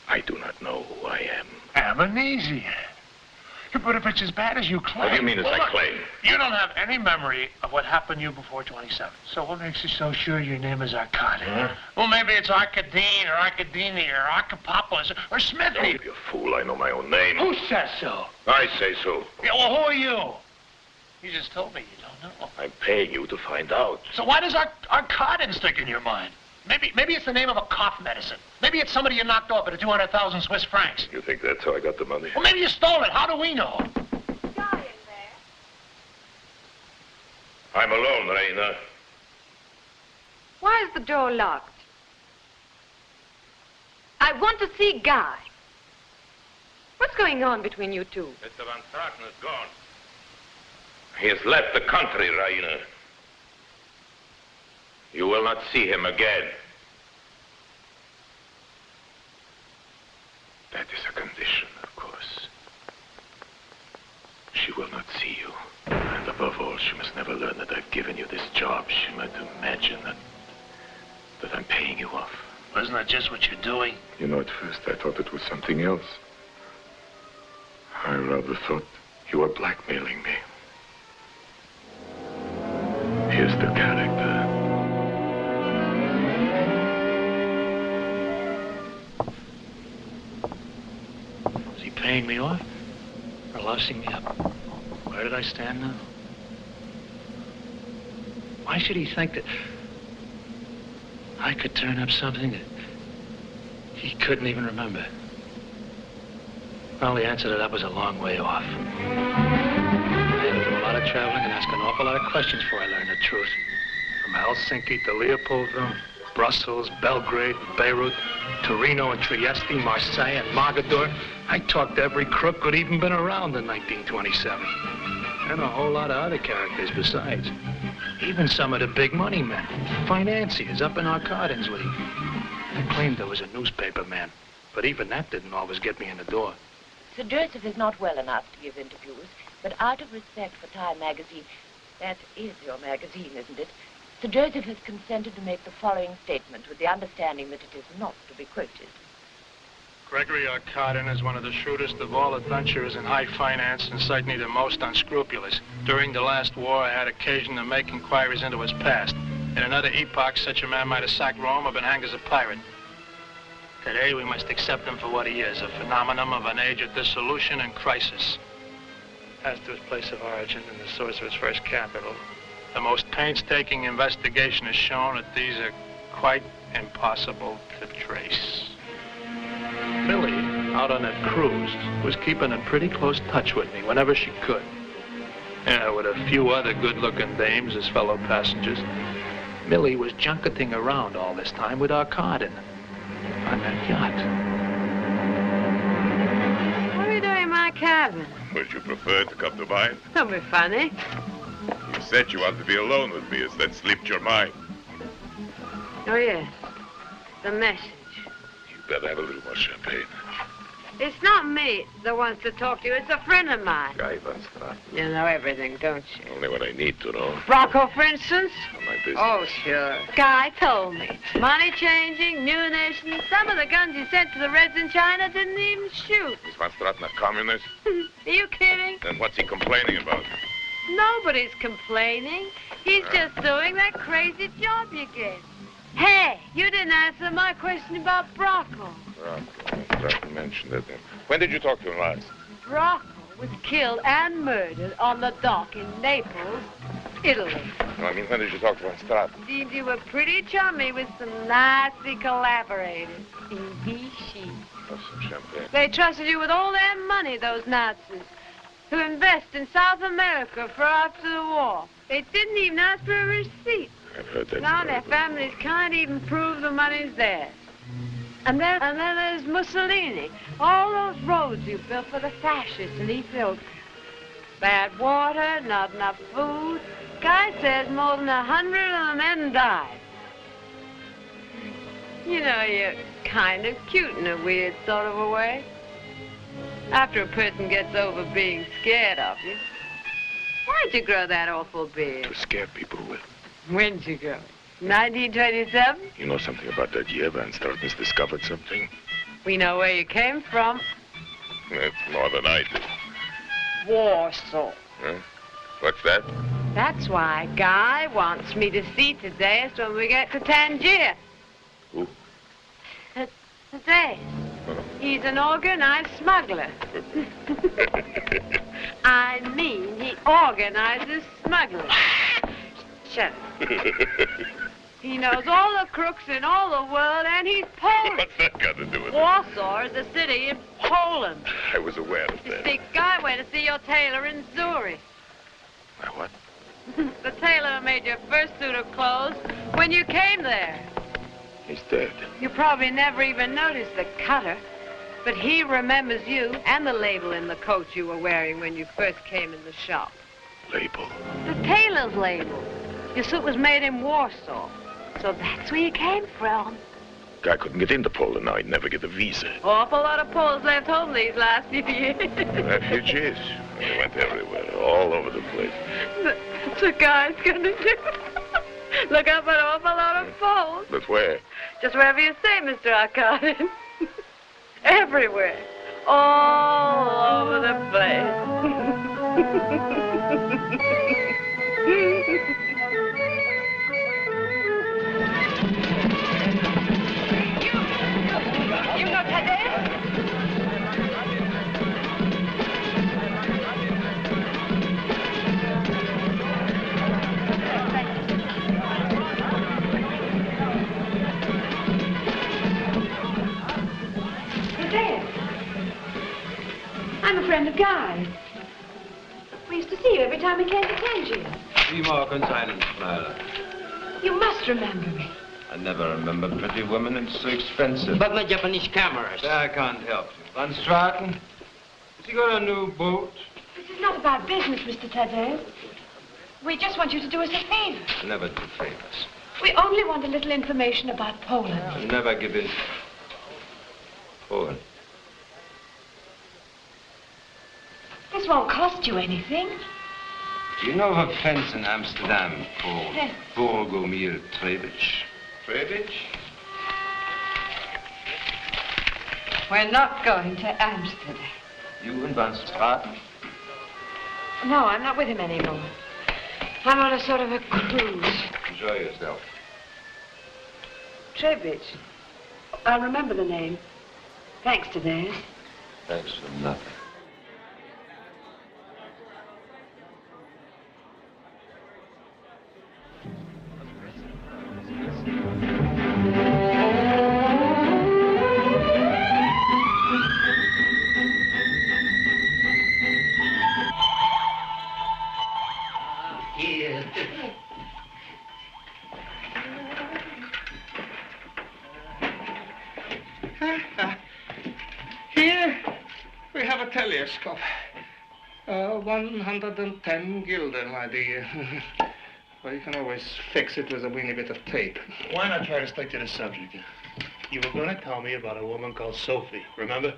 S5: I do not know who I am.
S8: Amnesia. But if it's as bad as you claim...
S5: What do you mean as I claim?
S8: You don't have any memory of what happened to you before 27. So what makes you so sure your name is Arkadin?
S5: Huh?
S8: Well, maybe it's Arkadin or Arkadini or Arkapopoulos or Smith.
S5: Don't be a fool. I know my own name.
S8: Who says so?
S5: I say so.
S8: Yeah, well, who are you? You just told me you don't know.
S5: I'm paying you to find out.
S8: So why does Arkadin stick in your mind? Maybe it's the name of a cough medicine. Maybe it's somebody you knocked off at 200,000 Swiss francs.
S5: You think that's how I got the money?
S8: Well, maybe you stole it. How do we know?
S10: Guy in there.
S5: I'm alone, Raina.
S10: Why is the door locked? I want to see Guy. What's going on between you two?
S5: Mr. Van Straten is gone. He has left the country, Raina. You will not see him again. That is a condition, of course. She will not see you. And above all, she must never learn that I've given you this job. She might imagine that I'm paying you off.
S8: Wasn't that just what you're doing?
S5: You know, at first I thought it was something else. I rather thought you were blackmailing me. Here's the character.
S1: Is he paying me off? Or lousing me up? Where did I stand now? Why should he think that I could turn up something that he couldn't even remember? Well, the answer to that was a long way off. I had to do a lot of traveling and ask an awful lot of questions before I learned the truth. From Helsinki to Leopoldville, Brussels, Belgrade, Beirut, Torino and Trieste, Marseille and Mogador. I talked to every crook who'd even been around in 1927. And a whole lot of other characters besides. Even some of the big money men, financiers up in Arkadin's league. I claimed I was a newspaper man, but even that didn't always get me in the door.
S15: Sir Joseph is not well enough to give interviews, but out of respect for Time magazine, that is your magazine, isn't it? Sir Joseph has consented to make the following statement with the understanding that it is not to be quoted.
S3: Gregory Arkadin is one of the shrewdest of all adventurers in high finance and certainly the most unscrupulous. During the last war, I had occasion to make inquiries into his past. In another epoch, such a man might have sacked Rome or been hanged as a pirate. Today, we must accept him for what he is, a phenomenon of an age of dissolution and crisis. As to his place of origin and the source of his first capital, the most painstaking investigation has shown that these are quite impossible to trace. Millie out on that cruise, was keeping in pretty close touch with me whenever she could. Yeah, with a few other good-looking dames as fellow passengers. Millie was junketing around all this time with Arkadin on that yacht.
S11: What are you doing in my cabin?
S5: Would you prefer to come to mine?
S11: Don't be funny.
S5: You said you wanted to be alone with me. Has that slipped your mind?
S11: Oh, yes. The message.
S5: You better have a little more champagne.
S11: It's not me that wants to talk to you. It's a friend of mine.
S5: Guy Van Straat.
S11: You know everything, don't you?
S5: Only what I need to know.
S11: Rocco, for instance?
S5: On my business.
S11: Oh, sure. Guy told me. Money changing, munitions. Some of the guns he sent to the Reds in China didn't even shoot.
S5: Is Van Straat a communist?
S11: Are you kidding?
S5: Then what's he complaining about?
S11: Nobody's complaining. He's just doing that crazy job you gave. Hey, you didn't answer my question about Brocco.
S5: Rocco mentioned it. When did you talk to him last?
S11: Brocco was killed and murdered on the dock in Naples, Italy.
S5: No, I mean, when did you talk to Van Straat?
S11: Seemed you were pretty chummy with some Nazi collaborators. He.
S5: Have some champagne.
S11: They trusted you with all their money, those Nazis, to invest in South America for after the war. They didn't even ask for a receipt.
S5: I've heard that.
S11: Now their families can't even prove the money's theirs. And then there's Mussolini. All those roads you built for the fascists in Ethiopia. Bad water, not enough food. Guy says more than 100 of the men died. You know, you're kind of cute in a weird sort of a way. After a person gets over being scared of you. Why'd you grow that awful beard?
S5: To scare people with.
S11: When'd you grow it? 1927?
S5: You know something about that year Van Straat's discovered something?
S11: We know where you came from.
S5: It's more than I do.
S11: Warsaw.
S5: Huh? What's that?
S11: That's why Guy wants me to see Thaddeus when we get to Tangier.
S5: Who?
S11: Thaddeus. He's an organized smuggler. I mean, he organizes smugglers. Shut up. He knows all the crooks in all the world, and he's Polish.
S5: What's that got to do with it?
S11: Warsaw is a city in Poland.
S5: I was aware of
S11: You
S5: that.
S11: see, Guy went to see your tailor in Zurich.
S5: My what?
S11: The tailor who made your first suit of clothes when you came there.
S5: He's dead.
S11: You probably never even noticed the cutter, but he remembers you and the label in the coat you were wearing when you first came in the shop.
S5: Label?
S11: The tailor's label. Your suit was made in Warsaw, so that's where you came from.
S5: Guy couldn't get into Poland now. He'd never get a visa.
S11: Awful lot of Poles left home these last few years.
S5: Refugees. They went everywhere, all over the place.
S11: That's what Guy's gonna do. Look up an awful lot of Poles.
S5: But where?
S11: Just wherever you say, Mr. Arkadin. Everywhere. All over the place.
S10: You know Thaddeus?
S11: Thaddeus. I'm a friend of Guy's. We used to see you every time we came to Tangier.
S16: Wie morgen seinen Schneider.
S11: You must remember me.
S16: I never remember pretty women. It's so expensive.
S17: But my Japanese cameras.
S16: I can't help you. Van Straten, has he got a new boat?
S11: This is not about business, Mr. Thaddeus. We just want you to do us a favor.
S16: I never do favors.
S11: We only want a little information about Poland.
S16: I never give in. Poland.
S11: This won't cost you anything.
S16: Do you know of a fence in Amsterdam called
S11: Yes.
S16: Borgomir Trebich? Trebich?
S11: We're not going to Amsterdam.
S16: You and Van Straten?
S11: No, I'm not with him anymore. I'm on a sort of a cruise.
S16: Enjoy yourself.
S11: Trebich. I'll remember the name. Thanks to theirs.
S16: Thanks for nothing.
S17: Here we have a telescope. 110 gilder, my dear. Well, you can always fix it with a weeny bit of tape.
S8: Why not try to stick to the subject? You were going to tell me about a woman called Sophie, remember?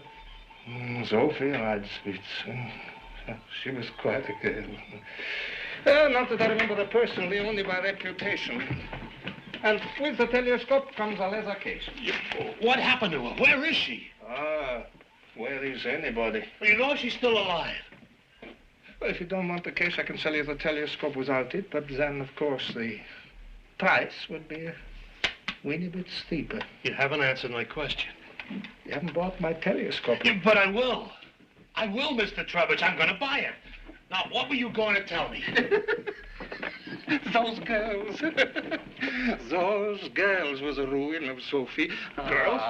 S17: Sophie, I'd speak. She was quite a girl. Not that I remember her personally, only by reputation. And with the telescope comes a leather case.
S8: What happened to her? Where is she?
S17: Where is anybody?
S8: Well, you know she's still alive.
S17: Well, if you don't want the case, I can sell you the telescope without it, but then, of course, the price would be a weeny bit steeper.
S8: You haven't answered my question.
S17: You haven't bought my telescope.
S8: Yeah, but I will. I will, Mr. Trubich. I'm going to buy it. Now, what were you going to tell me?
S17: Those girls. Those girls was the ruin of Sophie.
S8: Girls?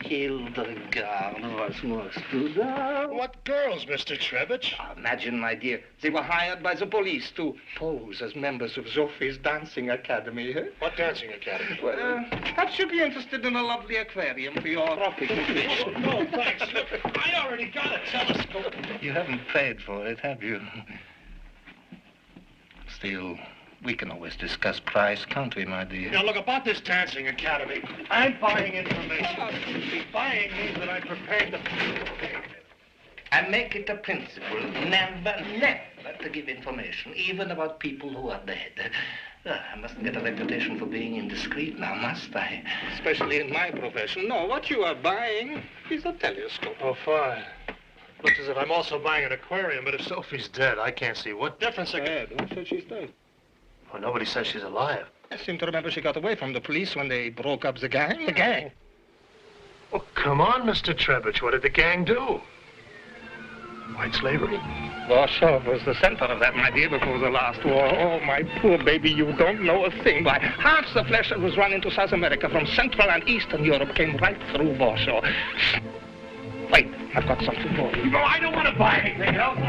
S17: Hildegard was most good.
S8: What girls, Mr. Trubich?
S17: Imagine, my dear, they were hired by the police to pose as members of Sophie's dancing academy. Huh?
S8: What dancing academy?
S17: Well, perhaps you'd be interested in a lovely aquarium for your tropical fish.
S8: Oh, no, thanks. Look, I already got a telescope.
S17: You haven't paid for it, have you? Still, we can always discuss price, can't we, my dear?
S8: Now, look, about this dancing academy, I'm buying information. Buying means that I'm prepared to pay.
S17: I make it a principle never to give information, even about people who are dead. I mustn't get a reputation for being indiscreet now, must I? Especially in my profession. No, what you are buying is a telescope.
S8: Oh, fine. Looks as if I'm also buying an aquarium, but if Sophie's dead, I can't see what difference it
S17: Dead? Who said she's dead?
S8: Well, nobody says she's alive.
S17: I seem to remember she got away from the police when they broke up the gang.
S8: The gang? Oh, come on, Mr. Trubich. What did the gang do? White slavery?
S17: Warsaw was the center of that, my dear, before the last war. Oh, my poor baby, you don't know a thing. Why, half the flesh that was run into South America from Central and Eastern Europe came right through Warsaw. Wait, I've got something for you.
S8: No, I don't want to buy anything else.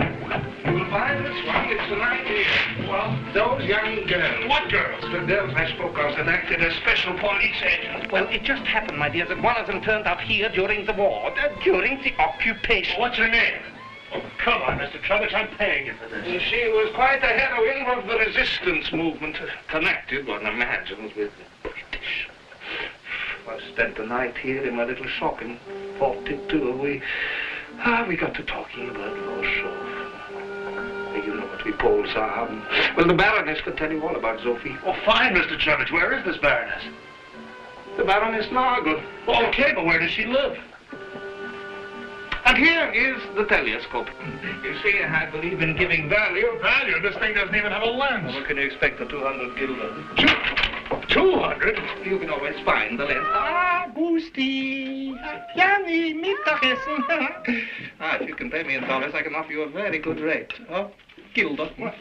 S17: You will buy this one. It's an idea. Well, those young girls.
S8: What girls?
S17: The girls I spoke of that acted as special police agents. Well, it just happened, my dear, that one of them turned up here during the war, during the occupation.
S8: What's her name? Oh, come on, Mr. Trubich, I'm paying you for this.
S17: She was quite a heroine of the resistance movement, connected, one imagines, with the British. I spent the night here in my little shop in 42. We got to talking about Warsaw. You know what we Poles are. Well, the Baroness could tell you all about Sophie.
S8: Oh, fine, Mr. Trubich. Where is this Baroness?
S17: The Baroness Nagel.
S8: Oh, okay, but where does she live?
S17: And here is the telescope. You see, I believe in giving value.
S8: Value? This thing doesn't even have a lens.
S17: Well, what can you expect for 200 gilder?
S8: 200?
S17: You can always find the lens. Boosty. Yanni, Mittagessen. If you can pay me in dollars, I can offer you a very good rate. Gilder. Well,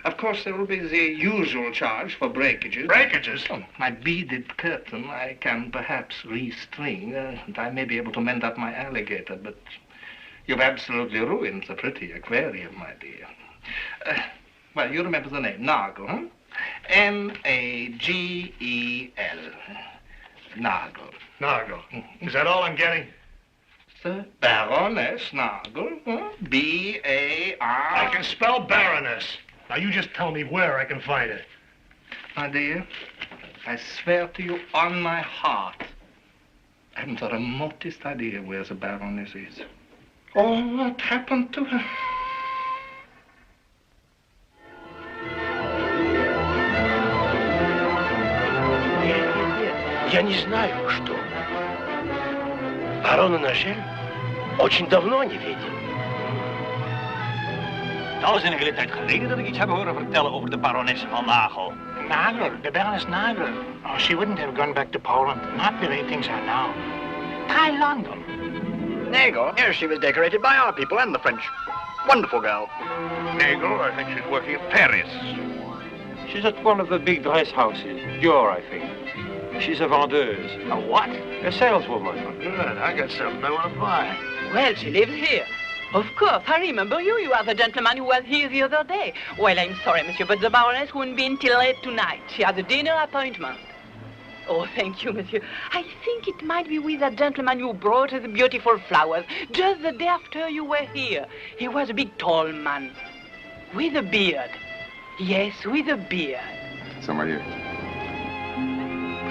S17: of course, there will be the usual charge for breakages.
S8: Breakages?
S17: Oh, my beaded curtain I can perhaps restring, and I may be able to mend up my alligator, but you've absolutely ruined the pretty aquarium, my dear. Well, you remember the name, Nagel, huh? N-A-G-E-L. Nagel.
S8: Nagel. Is that all I'm getting?
S17: The Baroness Nagel, huh? B-A-R...
S8: I can spell Baroness. Now, you just tell me where I can find it.
S17: My dear, I swear to you on my heart, I haven't the remotest idea where the Baroness is. Or what happened to her.
S2: Я не знаю, что. Барона Нажель очень давно не видел.
S6: Nou, zijn hele tijd geleden dat ik iets heb horen vertellen over de baroness van Nagel.
S3: Nagel, the Baroness Nagel. Oh, she wouldn't have gone back to Poland. Not the way things are now. Try London.
S18: Nagel, yes, she was decorated by our people and the French. Wonderful girl.
S2: Nagel, I think she's working at Paris.
S16: She's at one of the big dress houses. Dior, I think. She's a vendeuse.
S3: A what?
S16: A saleswoman.
S8: Good, I got something I want to buy.
S11: Well, she lives here.
S19: Of course, I remember you. You are the gentleman who was here the other day. Well, I'm sorry, monsieur, but the Baroness won't be in till late tonight. She has a dinner appointment. Oh, thank you, monsieur. I think it might be with that gentleman who brought the beautiful flowers just the day after you were here. He was a big, tall man. With a beard. Yes, with a beard.
S5: Somebody.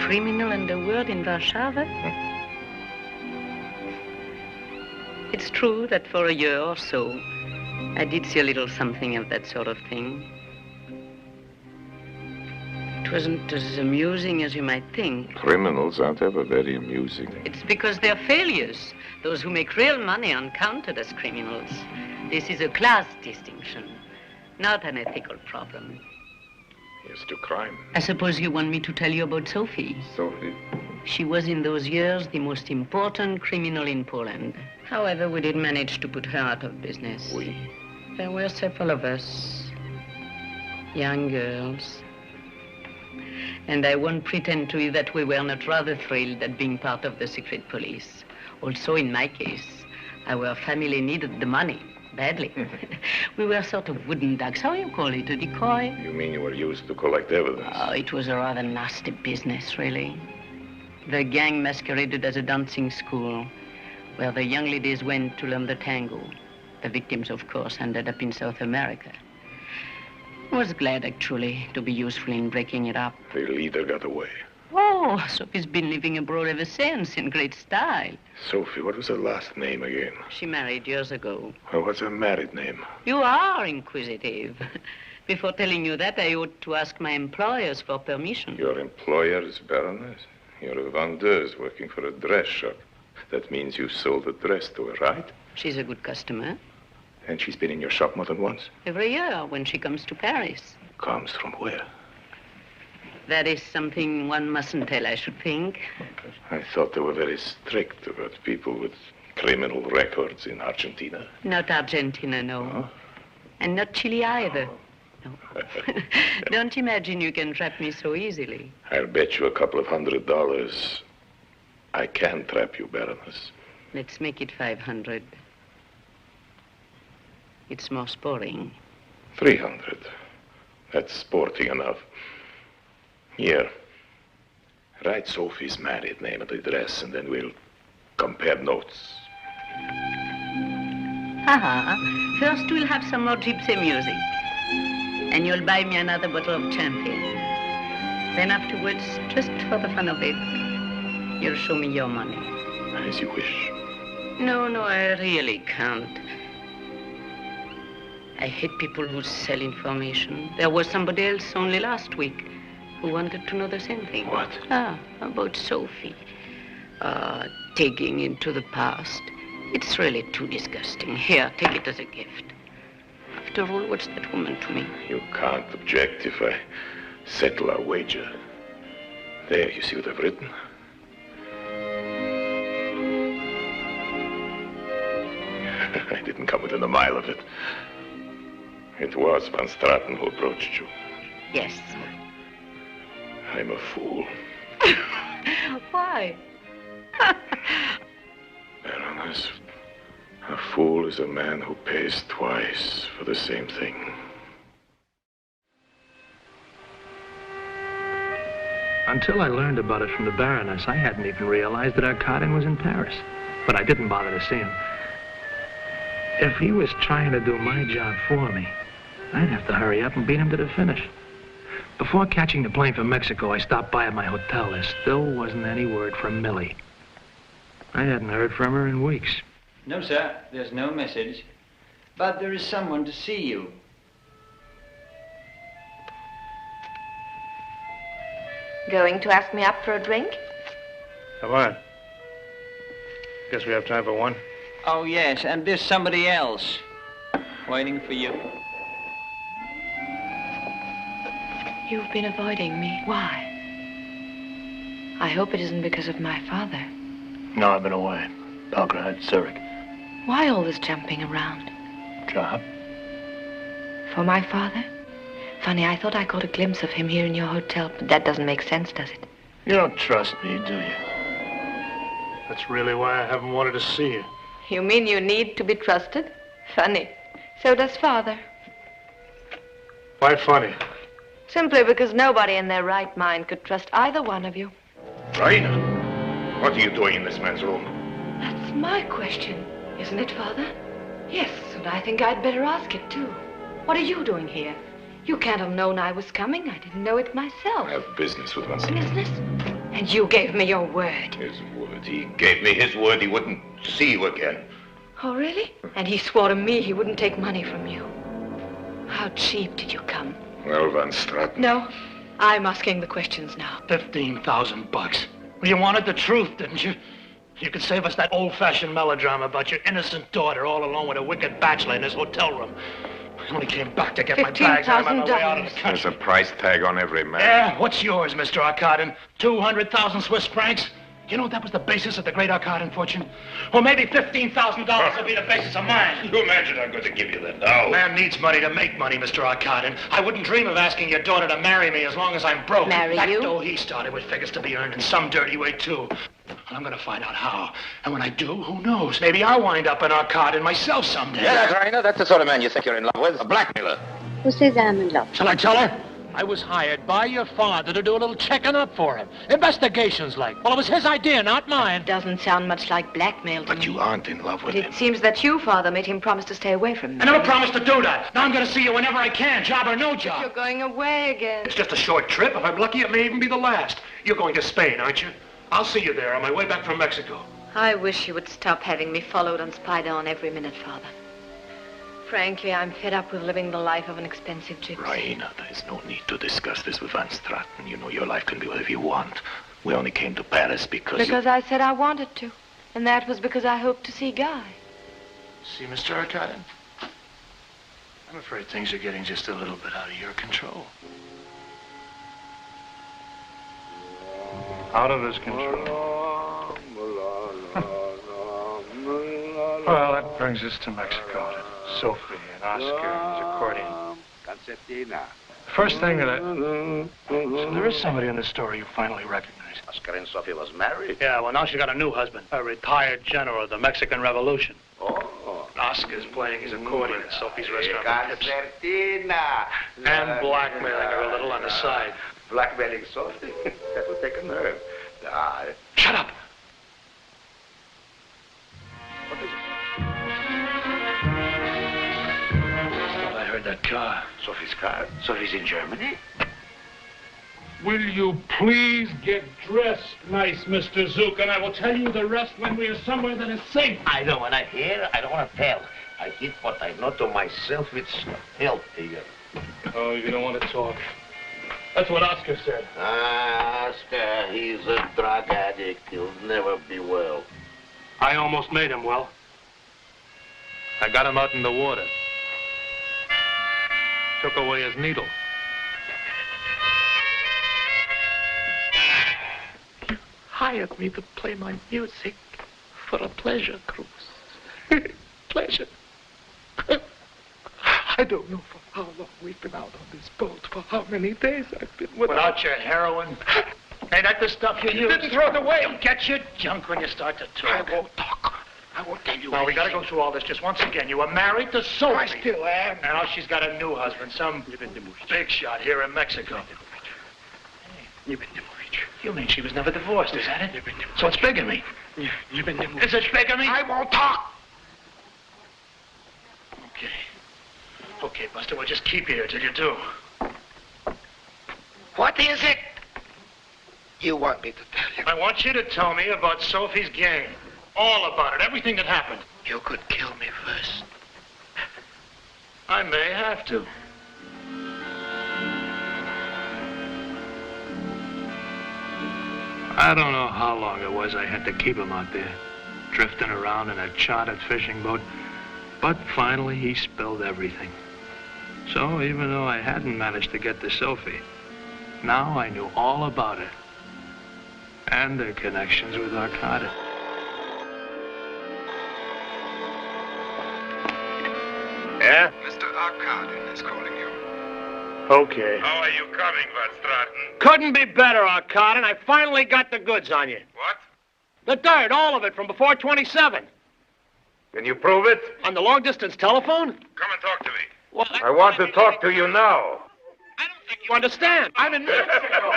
S20: Criminal underworld in Warsaw? It's true that for a year or so, I did see a little something of that sort of thing. It wasn't as amusing as you might think.
S5: Criminals aren't ever very amusing.
S20: It's because they're failures. Those who make real money aren't counted as criminals. This is a class distinction, not an ethical problem.
S5: Here's to crime.
S20: I suppose you want me to tell you about Sophie.
S5: Sophie?
S20: She was in those years the most important criminal in Poland. However, we did manage to put her out of business.
S5: We?
S20: There were several of us, young girls. And I won't pretend to you that we were not rather thrilled at being part of the secret police. Also, in my case, our family needed the money badly. We were sort of wooden ducks. How you call it, a decoy?
S5: You mean you were used to collect evidence?
S20: Oh, it was a rather nasty business, really. The gang masqueraded as a dancing school, where the young ladies went to learn the tango. The victims, of course, ended up in South America. I was glad, actually, to be useful in breaking it up.
S5: The leader got away.
S20: Oh, Sophie's been living abroad ever since, in great style.
S5: Sophie, what was her last name again?
S20: She married years ago.
S5: Well, what's her married name?
S20: You are inquisitive. Before telling you that, I ought to ask my employers for permission.
S5: Your employer is Baroness? You're a vendeuse working for a dress shop. That means you sold a dress to her, right?
S20: She's a good customer.
S5: And she's been in your shop more than once?
S20: Every year when she comes to Paris.
S5: Comes from where?
S20: That is something one mustn't tell, I should think.
S5: I thought they were very strict about people with criminal records in Argentina.
S20: Not Argentina, no.
S5: Huh?
S20: And not Chile either. No. Don't imagine you can trap me so easily.
S5: I'll bet you a couple of $100 I can trap you, Baroness.
S20: Let's make it 500. It's more sporting.
S5: 300. That's sporting enough. Here. Write Sophie's married name at the dress, and then we'll compare notes.
S20: First we'll have some more gypsy music. And you'll buy me another bottle of champagne. Then afterwards, just for the fun of it, you'll show me your money.
S5: As you wish.
S20: No, I really can't. I hate people who sell information. There was somebody else only last week who wanted to know the same thing.
S5: What?
S20: About Sophie. Digging into the past. It's really too disgusting. Here, take it as a gift. After all, what's that woman to me?
S5: You can't object if I settle our wager. There, you see what I've written? I didn't come within a mile of it. It was Van Straten who approached you.
S20: Yes.
S5: I'm a fool.
S20: Why?
S5: Baroness, a fool is a man who pays twice for the same thing.
S1: Until I learned about it from the Baroness, I hadn't even realized that Arkadin was in Paris. But I didn't bother to see him. If he was trying to do my job for me, I'd have to hurry up and beat him to the finish. Before catching the plane for Mexico, I stopped by at my hotel. There still wasn't any word from Millie. I hadn't heard from her in weeks.
S21: No, sir, there's no message. But there is someone to see you.
S10: Going to ask me up for a drink?
S3: Come on. Guess we have time for one.
S21: Oh, yes, and there's somebody else waiting for you.
S10: You've been avoiding me. Why? I hope it isn't because of my father.
S8: No, I've been away. Belgrade, Zurich.
S10: Why all this jumping around?
S8: Job.
S10: For my father? Funny, I thought I caught a glimpse of him here in your hotel, but that doesn't make sense, does it?
S8: You don't trust me, do you?
S3: That's really why I haven't wanted to see you.
S10: You mean you need to be trusted? Funny. So does Father.
S1: Why funny?
S10: Simply because nobody in their right mind could trust either one of you.
S5: Raina, what are you doing in this man's room?
S10: That's my question, isn't it, Father? Yes, and I think I'd better ask it, too. What are you doing here? You can't have known I was coming. I didn't know it myself.
S5: I have business with Van Straten.
S10: Business? And you gave me your word.
S5: His word. He gave me his word he wouldn't see you again.
S10: Oh, really? And he swore to me he wouldn't take money from you. How cheap did you come?
S5: Well, Van Straten.
S10: No, I'm asking the questions now.
S1: $15,000. Well, you wanted the truth, didn't you? You could save us that old-fashioned melodrama about your innocent daughter all alone with a wicked bachelor in his hotel room. I only came back to get my bags and I'm on my way out of the country.
S5: There's a price tag on every man.
S1: Yeah, what's yours, Mr. Arkadin? 200,000 Swiss francs? You know that was the basis of the great Arkadin fortune? Well, maybe $15,000 will be the basis of mine.
S5: You imagine I'm going to give you that now?
S1: Man needs money to make money, Mr. Arkadin. I wouldn't dream of asking your daughter to marry me as long as I'm broke.
S10: Marry
S1: that
S10: you?
S1: dough he started with figures to be earned in some dirty way, too. I'm going to find out how. And when I do, who knows? Maybe I'll wind up in Arkadin myself someday.
S2: Yeah, Raina, that's the sort of man you think you're in love with. A blackmailer.
S4: Who says I'm in love?
S1: Shall I tell her?
S8: I was hired by your father to do a little checking up for him. Investigations like. Well, it was his idea, not mine.
S10: Doesn't sound much like blackmail to me.
S5: But you aren't in love with
S10: But
S5: him.
S10: it seems that you, Father, made him promise to stay away from me.
S1: I never promised to do that. Now I'm going to see you whenever I can, job or no job.
S10: You're going away again.
S1: It's just a short trip. If I'm lucky, it may even be the last. You're going to Spain, aren't you? I'll see you there on my way back from Mexico.
S10: I wish you would stop having me followed and spied on every minute, Father. Frankly, I'm fed up with living the life of an expensive gypsy.
S5: Raina, there's no need to discuss this with Van Straten. You know your life can be whatever you want. We only came to Paris because
S10: I said I wanted to. And that was because I hoped to see Guy.
S1: See, Mr. Arkadin? I'm afraid things are getting just a little bit out of your control.
S3: Out of his control. Well, that brings us to Mexico, to Sophie and Oscar and his accordion. The first thing that So there is somebody in this story you finally recognize.
S17: Oscar and Sophie was married.
S3: Yeah, well, now she got a new husband, a retired general of the Mexican Revolution.
S17: Oh.
S1: Oscar's playing his accordion at Sophie's restaurant with tips.
S17: Concertina.
S1: And blackmailing her a little on the side.
S17: Blackmailing Sophie? That would take a nerve.
S1: Shut up!
S17: What is it?
S1: I heard that car.
S17: Sophie's car? Sophie's in Germany?
S8: Will you please get dressed nice, Mr. Zook, and I will tell you the rest when we are somewhere that is safe.
S17: I don't want to hear, I don't want to tell. I did what I know to myself, it's healthier.
S8: Oh, you don't want to talk. That's what Oscar said.
S17: Oscar, he's a drug addict. He'll never be well.
S3: I almost made him well. I got him out in the water. Took away his needle.
S1: You hired me to play my music for a pleasure cruise. Pleasure. I don't know for how long we've been out on this boat, for how many days I've been
S3: Without your heroin?
S1: Ain't that the stuff you use?
S3: didn't throw it away.
S1: You'll get your junk when you start to talk.
S3: I won't talk. I won't tell you
S1: Now, we gotta
S3: anything.
S1: go through all this just once again. You were married to Sophie.
S3: I still am.
S1: And now she's got a new husband, some big shot here in Mexico. You mean she was never divorced, is that it? So it's bigamy. Is it bigamy?
S3: I won't talk.
S1: Okay. Okay, Buster, we'll just keep you here till you do.
S3: What is it you want me to tell you?
S1: I want you to tell me about Sophie's game. All about it, everything that happened.
S3: You could kill me first.
S1: I may have to.
S3: I don't know how long it was I had to keep him out there, drifting around in a chartered fishing boat. But finally, he spilled everything. So even though I hadn't managed to get to Sophie, now I knew all about it. And their connections with Arkadin.
S1: Yeah?
S12: Mr. Arkadin is calling you.
S1: Okay.
S5: How are you coming, Van Straten?
S1: Couldn't be better, Arkadin. I finally got the goods on you.
S5: What?
S1: The dirt, all of it, from before 27.
S5: Can you prove it?
S8: On the long-distance telephone?
S5: Come and talk to me.
S8: Well,
S5: I want to talk to you now.
S8: you understand. I'm in Mexico.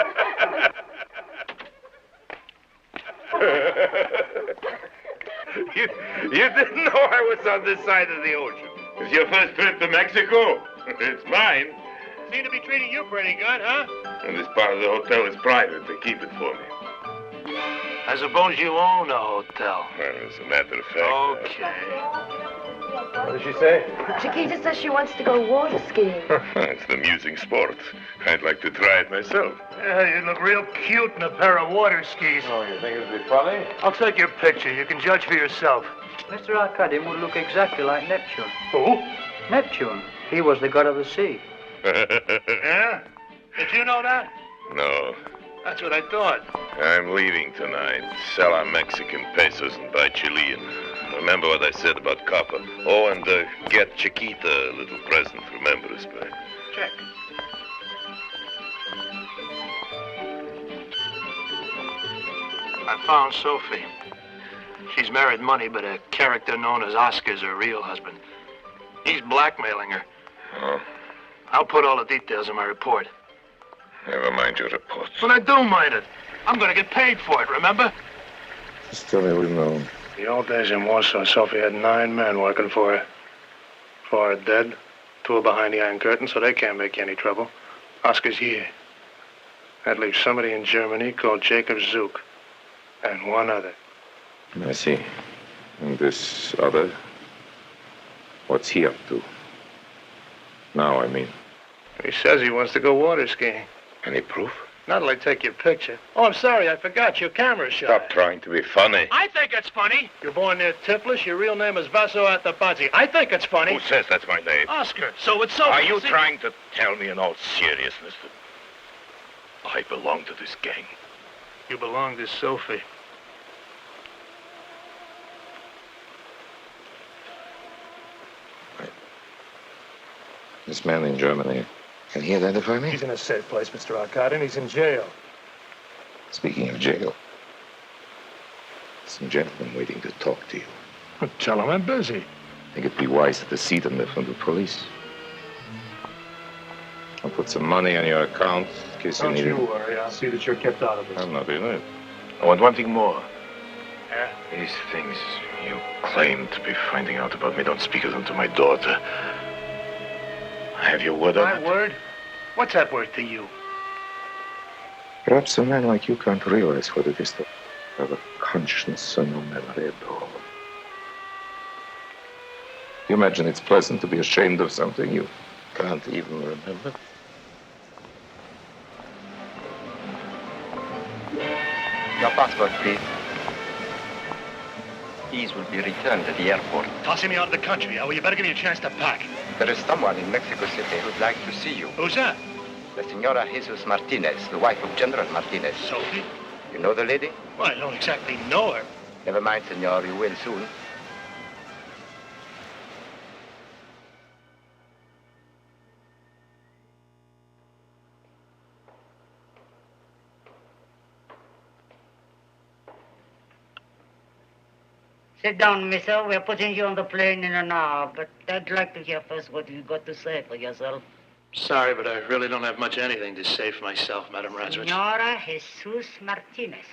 S5: You didn't know I was on this side of the ocean. It's your first trip to Mexico. It's mine.
S8: Seem to be treating you pretty good, huh?
S5: And this part of the hotel is private. They keep it for me.
S1: I suppose you own a hotel.
S5: Well, as a matter of fact.
S1: Okay.
S5: What did she say?
S7: Chiquita says she wants to go water skiing.
S5: It's an amusing sport. I'd like to try it myself.
S1: Yeah, you look real cute in a pair of water skis.
S5: Oh, you think it'd be funny?
S1: I'll take your picture. You can judge for yourself.
S21: Mr. Arkadin would look exactly like Neptune.
S1: Who?
S21: Neptune. He was the god of the sea.
S1: Yeah? Did you know that?
S5: No.
S1: That's what I thought.
S5: I'm leaving tonight. Sell our Mexican pesos and buy Chilean. Remember what I said about copper. Oh, and get Chiquita a little present. Remember us, back.
S1: Check. I found Sophie. She's married money, but a character known as Oscar's her real husband. He's blackmailing her.
S5: Oh,
S1: I'll put all the details in my report.
S5: never mind your report.
S1: But I do mind it. I'm going to get paid for it, remember?
S5: Just tell me what you know.
S1: The old days in Warsaw, Sophie had 9 men working for her. 4 are dead. 2 are behind the Iron Curtain, so they can't make you any trouble. Oscar's here. That leaves somebody in Germany called Jacob Zook. And 1 other.
S5: I see. And this other? What's he up to? Now, I mean.
S1: He says he wants to go water skiing.
S5: Any proof?
S1: Not till I take your picture. Oh, I'm sorry, I forgot. Your camera's shy.
S5: Stop trying to be funny.
S1: I think it's funny. You're born near Tiflis. Your real name is Vaso Atabadze. I think it's funny.
S5: Who says that's my name?
S1: Oscar. So it's Sophie.
S5: Are you trying to tell me in all seriousness that I belong to this gang?
S1: You belong to Sophie.
S5: This man in Germany, can he identify me?
S1: He's in a safe place, Mr. Arkadin. He's in jail.
S5: Speaking of jail, some gentleman waiting to talk to you.
S1: Tell him I'm busy.
S5: Think it'd be wise to see them from the police. I'll put some money on your account in case
S1: Don't
S5: you need
S1: you
S5: it.
S1: worry. I'll see that you're kept out of this.
S5: I'm not in it. I want one thing more.
S1: Yeah?
S5: These things you claim to be finding out about me, don't speak of them to my daughter. I have your word on
S1: My
S5: it.
S1: word? What's that worth to you?
S5: Perhaps a man like you can't realize what it is to have a conscience and no memory at all. You imagine it's pleasant to be ashamed of something you can't even remember?
S14: Your passport, please. These will be returned at the airport.
S1: Tossing me out of the country, well, you better give me a chance to pack.
S14: There is someone in Mexico City who'd like to see you.
S1: Who's that?
S14: The Senora Jesus Martinez, the wife of General Martinez.
S1: Sophie?
S14: You know the lady?
S1: Well, I don't exactly know her.
S14: Never mind, senor, you will soon.
S22: Sit down, mister. We're putting you on the plane in an hour, but I'd like to hear first what you've got to say for yourself.
S1: Sorry, but I really don't have much anything to say for myself, Madam Razwitz.
S22: Senora Jesus Martinez.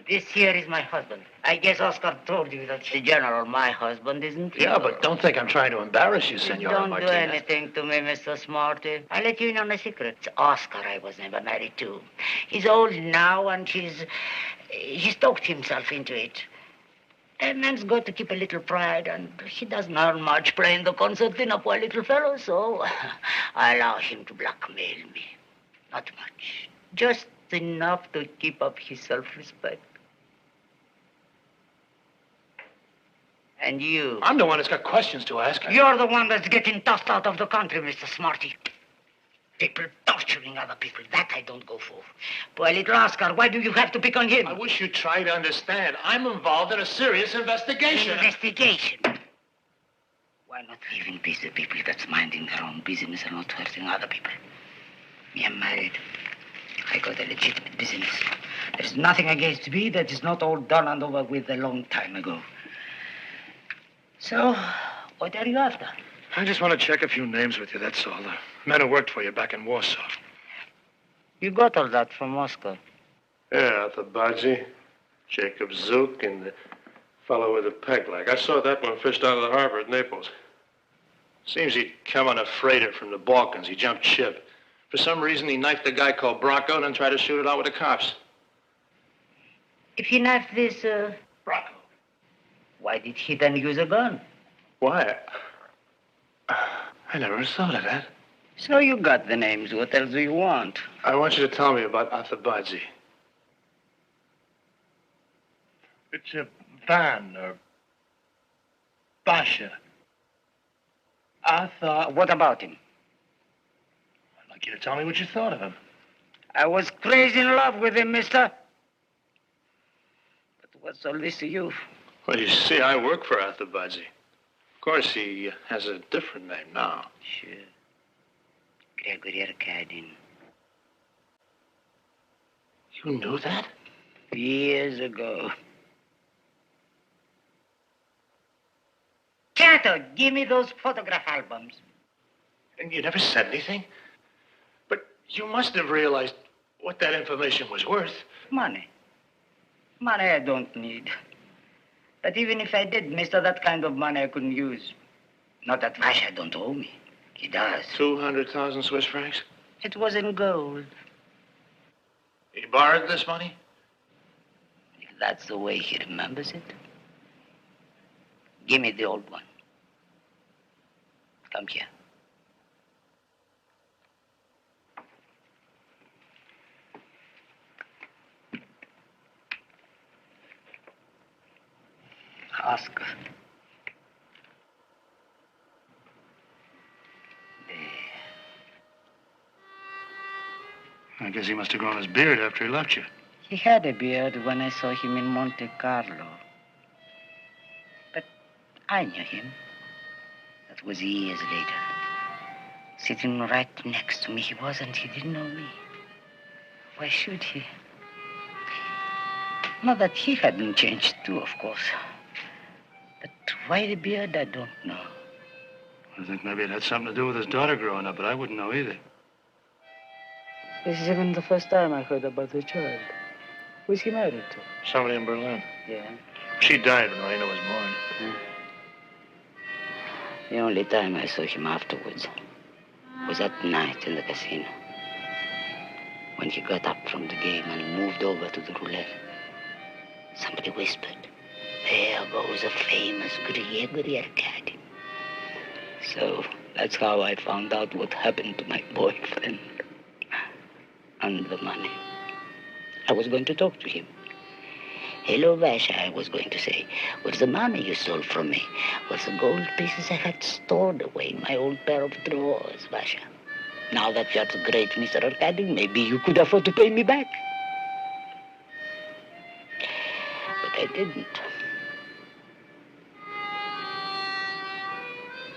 S22: This here is my husband. I guess Oscar told you that the general, my husband, isn't he?
S1: Yeah, but don't think I'm trying to embarrass you, Senora
S22: Don't
S1: Martinez.
S22: do anything to me, Mr. Smarty. I'll let you in on a secret. It's Oscar I was never married to. He's old now, and he's talked himself into it. A man's got to keep a little pride, and he doesn't earn much playing the concertina, poor little fellow, so I allow him to blackmail me. Not much. Just enough to keep up his self-respect. And you?
S1: I'm the one that's got questions to ask.
S22: You're the one that's getting tossed out of the country, Mr. Smarty. People torturing other people, that I don't go for. Poor little Oscar, why do you have to pick on him?
S1: I wish you'd try to understand. I'm involved in a serious investigation.
S22: Investigation? Why not leave in peace the people that's minding their own business and not hurting other people? Me, I'm married. I got a legitimate business. There's nothing against me that is not all done and over with a long time ago. So, what are you after?
S1: I just want to check a few names with you, that's all. The men who worked for you back in Warsaw.
S22: You got all that from Moscow.
S3: Yeah, Arkadin, Jacob Zook, and the fellow with the peg leg. I saw that one fished out of the harbor at Naples. Seems he'd come on a freighter from the Balkans. He jumped ship. For some reason, he knifed a guy called Bracco and then tried to shoot it out with the cops.
S22: If he knifed this,
S1: Bracco.
S22: Why did he then use a gun?
S1: Why? I never thought of that.
S22: So you got the names. What else do you want?
S1: I want you to tell me about Arkadin. It's a Van or Basha.
S22: What about him?
S1: I'd like you to tell me what you thought of him.
S22: I was crazy in love with him, mister. But what's all this to you?
S1: Well, you see, I work for Arkadin. Of course, he has a different name now.
S22: Sure. Gregory Arkadin.
S1: You knew that?
S22: Years ago. Chato, give me those photograph albums.
S1: And you never said anything? But you must have realized what that information was worth.
S22: Money. Money I don't need. But even if I did, mister, that kind of money I couldn't use. Not that Vasha don't owe me. He does.
S1: 200,000 Swiss francs?
S22: It was in gold.
S1: He borrowed this money?
S22: If that's the way he remembers it. Give me the old one. Come here. Oscar.
S1: I guess he must have grown his beard after he left you.
S22: He had a beard when I saw him in Monte Carlo. But I knew him. That was years later. Sitting right next to me he was, and he didn't know me. Why should he? Not that he hadn't changed too, of course. But why the beard, I don't know.
S1: I think maybe it had something to do with his daughter growing up, but I wouldn't know either.
S22: This is even the first time I heard about the child. Who's he married to?
S1: Somebody in Berlin.
S22: Yeah.
S1: She died when Lena was born.
S22: The only time I saw him afterwards was that night in the casino. When he got up from the game and moved over to the roulette. Somebody whispered, "There goes a famous Gregory Arkadin." So that's how I found out what happened to my boyfriend. And the money. I was going to talk to him. "Hello, Vasha," I was going to say. "Where's the money you stole from me? Where's the gold pieces I had stored away in my old pair of drawers, Vasha? Now that you're the great Mr. Arkadin, maybe you could afford to pay me back." But I didn't.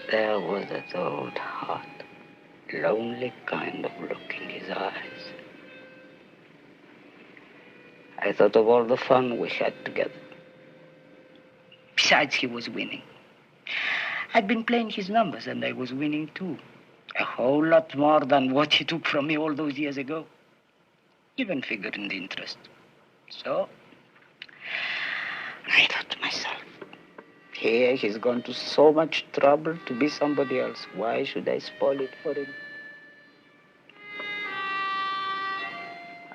S22: There was that old, hot, lonely kind of look in his eyes. I thought of all the fun we had together. Besides, he was winning. I'd been playing his numbers, and I was winning too. A whole lot more than what he took from me all those years ago. Even figuring the interest. So, I thought to myself, here he's gone to so much trouble to be somebody else. Why should I spoil it for him?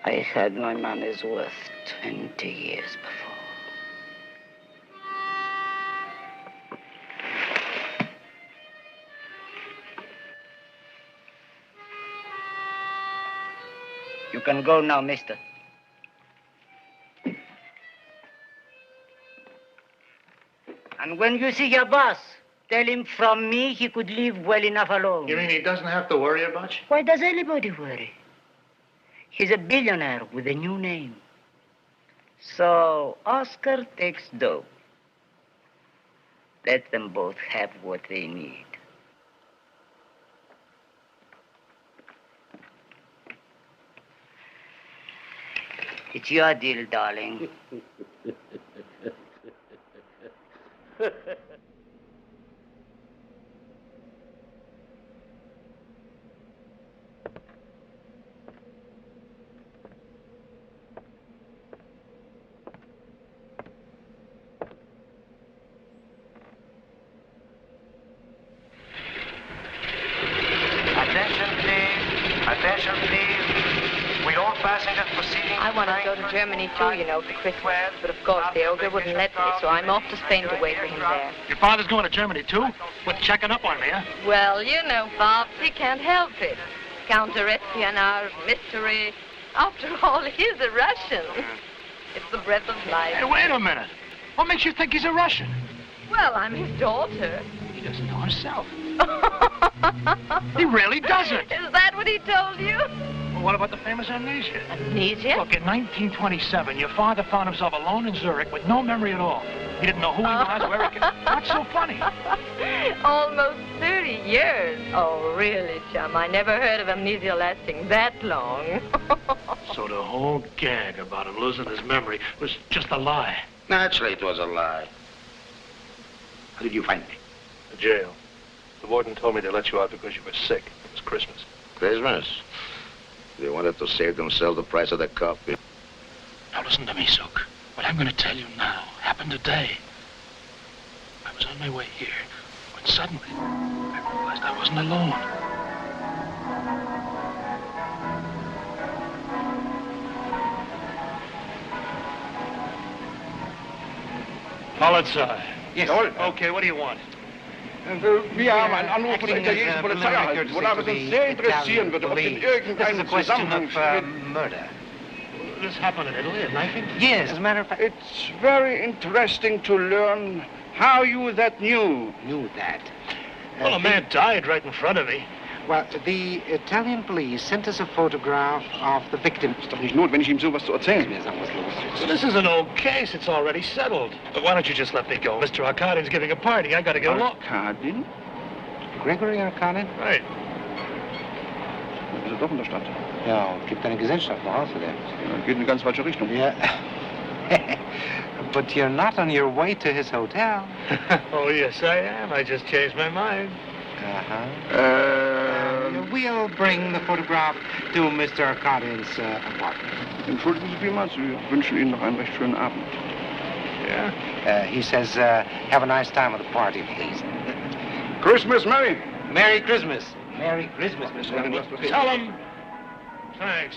S22: I had my money's worth 20 years before. You can go now, mister. And when you see your boss, tell him from me he could leave well enough alone.
S1: You mean he doesn't have to worry about you?
S22: Why does anybody worry? He's a billionaire with a new name. So Oscar takes dough. Let them both have what they need. It's your deal, darling.
S9: Attention, please. Will all passengers proceeding?
S10: I wanted to go to Germany too, you know, for Christmas. But of course, the ogre wouldn't let me, so I'm off to Spain to wait for him there.
S8: Your father's going to Germany, too? With checking up on me, huh?
S10: Well, you know, Bob, he can't help it. Counter-espionage, mystery. After all, he's a Russian. It's the breath of life.
S8: Hey, wait a minute. What makes you think he's a Russian?
S10: Well, I'm his daughter.
S8: He doesn't know himself. He really doesn't.
S10: Is that what he told you?
S8: Well, what about the famous amnesia?
S10: Amnesia?
S8: Look, in 1927, your father found himself alone in Zurich with no memory at all. He didn't know who he was, where he came. What's so funny?
S10: Almost 30 years. Oh, really, chum? I never heard of amnesia lasting that long.
S8: So the whole gag about him losing his memory was just a lie.
S2: Naturally, it was a lie. How did you find me?
S8: The jail. The warden told me they let you out because you were sick. It was Christmas.
S2: Christmas? They wanted to save themselves the price of the coffee.
S8: Now listen to me, Zook. What I'm going to tell you now happened today. I was on my way here when suddenly I realized I wasn't alone. Polizei.
S18: Yes.
S8: Okay, what do you want?
S18: Wir haben einen Anruf von der italienischen Polizei erhalten, wonach es uns sehr interessieren würde, ob in irgendeinem Zusammenhang steht.
S8: Murder. This happened in Italy, a knifing?
S18: Yes, as a matter of fact. It's very interesting to learn how you that knew.
S21: Knew that?
S8: Well, a man died right in front of me.
S21: Well, the Italian police sent us a photograph of the victim.
S18: Ist doch nicht notwendig, ihm sowas zu erzählen.
S8: So this is an old case. It's already settled. But why don't you just let me go? Mr. Arkadin's giving a party. I gotta get along.
S18: Arkadin?
S21: Gregory Arkadin?
S8: Right.
S18: Ist er doch in der Stadt?
S21: Ja, gibt eine Gesellschaft nach Hause der.
S18: Ja, geht in eine ganz falsche Richtung.
S21: Ja. But you're not on your way to his hotel.
S8: Oh, yes, I am. I just changed my mind.
S21: We'll bring the photograph to Mr. Arkadin's apartment.
S18: Entschuldigen Sie vielmals, wir wünschen Ihnen noch einen recht schönen Abend.
S21: Yeah? He says, have a nice time at the party, please.
S18: Christmas, Merry.
S21: Merry Christmas. Merry Christmas, Mr. Arkadin.
S8: Tell him. Thanks.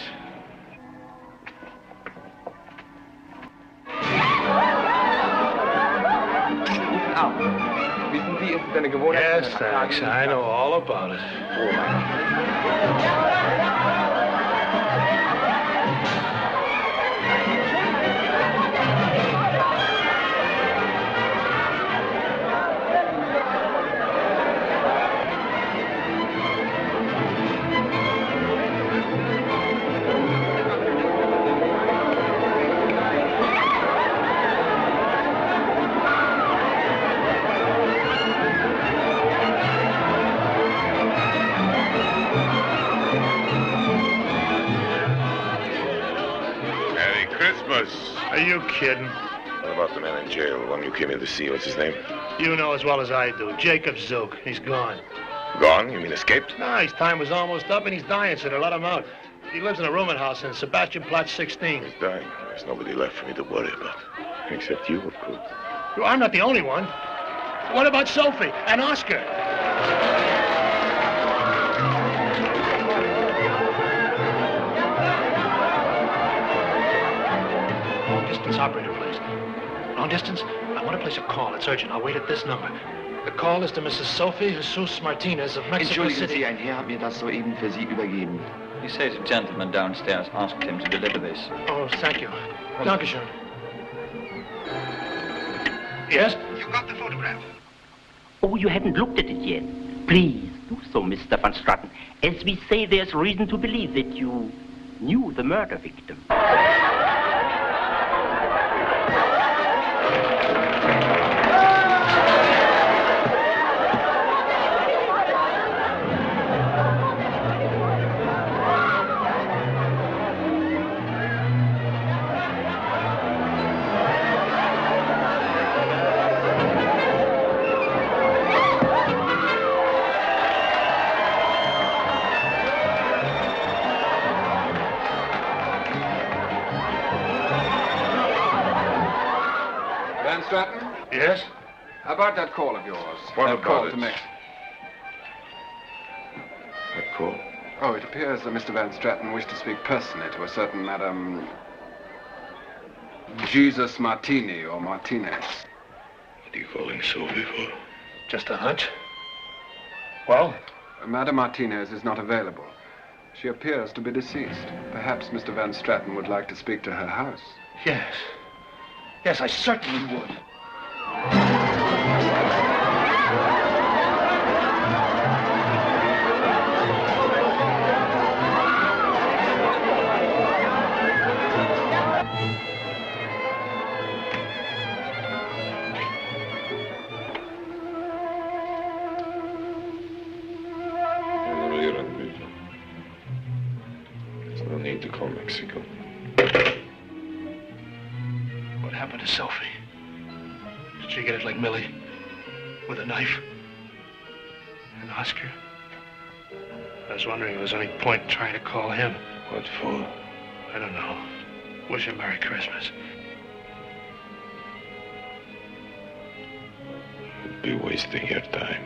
S8: Yes, thanks. I know all about it. Are you kidding?
S5: What about the man in jail, the one you came in to see? What's his name?
S8: You know as well as I do. Jacob Zook. He's gone.
S5: Gone? You mean escaped?
S8: No, his time was almost up and he's dying, so they let him out. He lives in a rooming house in Sebastianplatz 16.
S5: He's dying. There's nobody left for me to worry about. Except you, of course.
S8: Well, I'm not the only one. What about Sophie and Oscar? Long-distance operator, please. Long distance? I want to place a call. It's urgent. I'll wait at this number. The call is to Mrs. Sophie Jesus Martinez of Mexico
S13: Entschuldigen
S8: City.
S13: Sie, ein Herr hat mir das soeben für Sie übergeben.
S6: He says a gentleman downstairs asked him to deliver this.
S8: Oh, thank you. Dankeschön. Yes?
S18: You got the photograph?
S23: Oh, you hadn't looked at it yet. Please, do so, Mr. Van Straten. As we say, there's reason to believe that you knew the murder victim.
S12: Van Straten?
S8: Yes?
S12: How about that call of yours?
S5: What
S12: that
S5: about
S12: call
S5: it?
S12: to make.
S5: What call?
S12: Oh, it appears that Mr. Van Stratten wished to speak personally to a certain Madam Jesus Martini or Martinez.
S5: What are you calling Sophie for?
S1: Just a hunch. Well?
S12: Madam Martinez is not available. She appears to be deceased. Perhaps Mr. Van Stratten would like to speak to her house.
S1: Yes. Yes, I certainly would.
S5: There's no need to call Mexico.
S1: What happened to Sophie? Did she get it like Millie? With a knife? And Oscar? I was wondering if there was any point in trying to call him.
S5: What for?
S1: I don't know. Wish him Merry Christmas.
S5: You'd be wasting your time.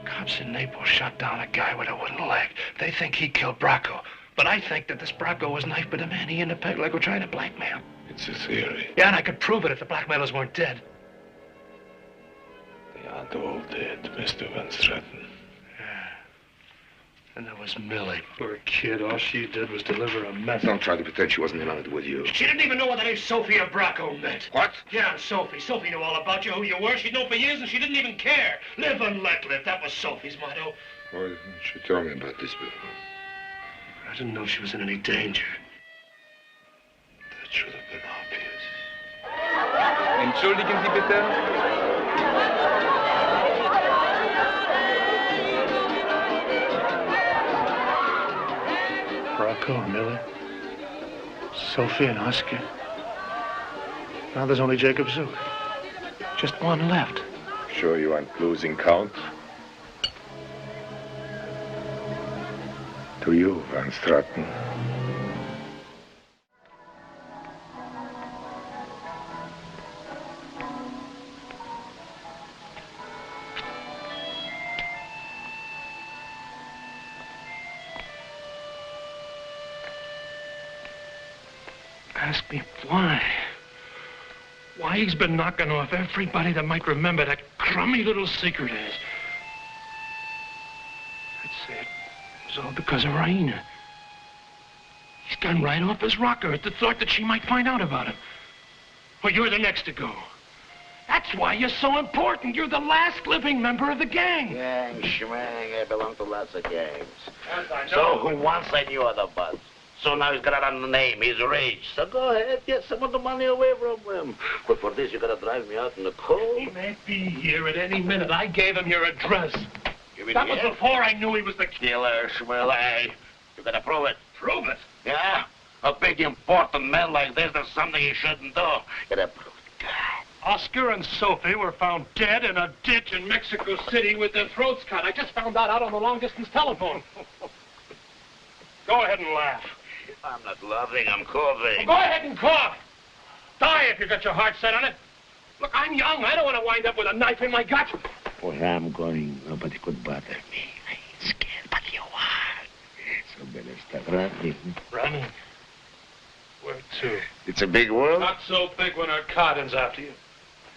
S1: Cops in Naples shot down a guy with a wooden leg. They think he killed Bracco. But I think that this Bracco was knifed by the man he and the peg leg were trying to blackmail.
S5: It's a theory.
S1: Yeah, and I could prove it if the blackmailers weren't dead.
S5: They aren't all dead, Mr. Van Stratten.
S1: Yeah. And there was Millie. Poor kid. All she did was deliver a message.
S2: Don't try to pretend she wasn't in on it with you.
S1: She didn't even know what the name Sophie or Bracco meant.
S2: What?
S1: Yeah, Sophie. Sophie knew all about you, who you were. She'd known for years, and she didn't even care. Live and let live. That was Sophie's motto.
S5: Why didn't she tell me about this before?
S1: I didn't know she was in any danger.
S5: That should have been obvious.
S12: Entschuldigen Sie bitte.
S1: Bracco, Millie, Sophie, and Oscar. Now there's only Jacob Zook. Just one left.
S5: Sure you aren't losing count? To you, Van Stratten.
S1: Ask me why. Why he's been knocking off everybody that might remember that crummy little secret is. I'd say it was all because of Raina. He's gone right off his rocker at the thought that she might find out about him. Well, you're the next to go. That's why you're so important. You're the last living member of the gang.
S11: Gang, schmang, I belong to lots of gangs.
S1: Yes, I know.
S11: So who once I knew other buzz. So now he's got it on the name. He's rich. So go ahead, get some of the money away from him. But for this, you gotta drive me out in the cold.
S1: He may be here at any minute. I gave him your address. That was
S11: here?
S1: before I knew he was the
S11: Killer, Schmill, hey. You gotta prove it.
S1: Prove it?
S11: Yeah? A big, important man like this, there's something he shouldn't do. You gotta prove it.
S1: Oscar and Sophie were found dead in a ditch in Mexico City with their throats cut. I just found that out on the long-distance telephone. Go ahead and laugh.
S11: I'm not laughing, I'm coughing.
S1: Well, go ahead and cough. Die if you got your heart set on it. Look, I'm young. I don't want to wind up with a knife in my gut.
S11: Where I'm going, nobody could bother me. I ain't scared, but you are. So better start running.
S1: Running? Where to?
S11: It's a big world.
S1: Not so big when Arkadin's after you.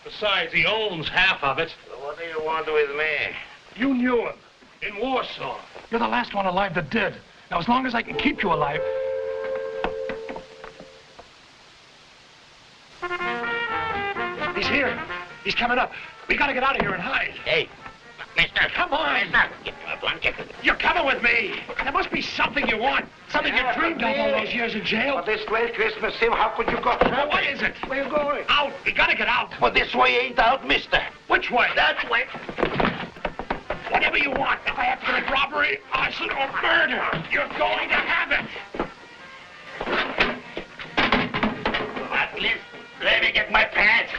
S1: Besides, he owns half of it.
S11: So what do you want with me?
S1: You knew him in Warsaw. You're the last one alive that did. Now, as long as I can keep you alive... He's here. He's coming up. We gotta get out of here and hide.
S11: Hey, mister.
S1: Come on.
S11: Mister, give me a blanket.
S1: You're coming with me. There must be something you want. Something you dreamed of all those years in jail.
S2: But this late Christmas Eve, how could you go?
S1: Well, what is it?
S2: Where you going?
S1: Out. We gotta get out.
S11: But this way ain't out, mister.
S1: Which way?
S11: That way.
S1: Whatever you want. If I have to commit robbery, arson, or murder, you're going to have it.
S11: At least let me get my pants.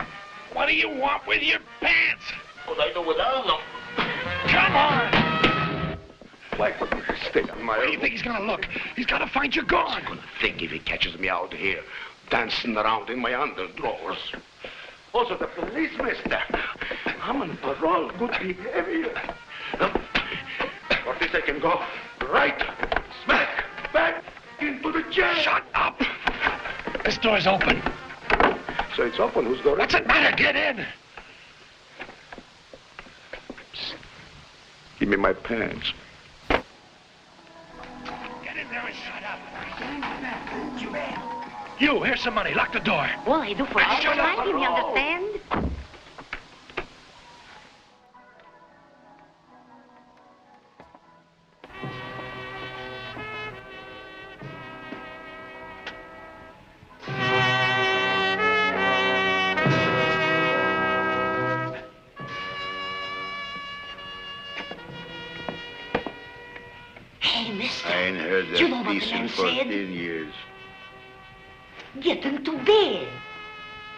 S1: What do you want with your pants?
S11: What I do without them?
S1: Come on!
S2: Like, stay on my...
S1: Where do you think he's gonna look? He's gotta find you gone.
S2: He's gonna think if he catches me out here, dancing around in my underdrawers. Also, the police, mister. I'm on parole, good behavior. For this I can go right smack Into the jail.
S1: Shut up. This door's open.
S2: So it's open. Whose door?
S1: What's it matter? Get in.
S2: Give me my pants.
S1: Get in there and shut up. You, here's some money. Lock the door.
S22: All I do for you is like him, you understand? Hey, mister.
S2: I ain't heard
S22: You know
S2: that
S22: what
S2: piece
S22: the
S2: in
S22: man
S2: 14
S22: said?
S2: years.
S22: Get into bed.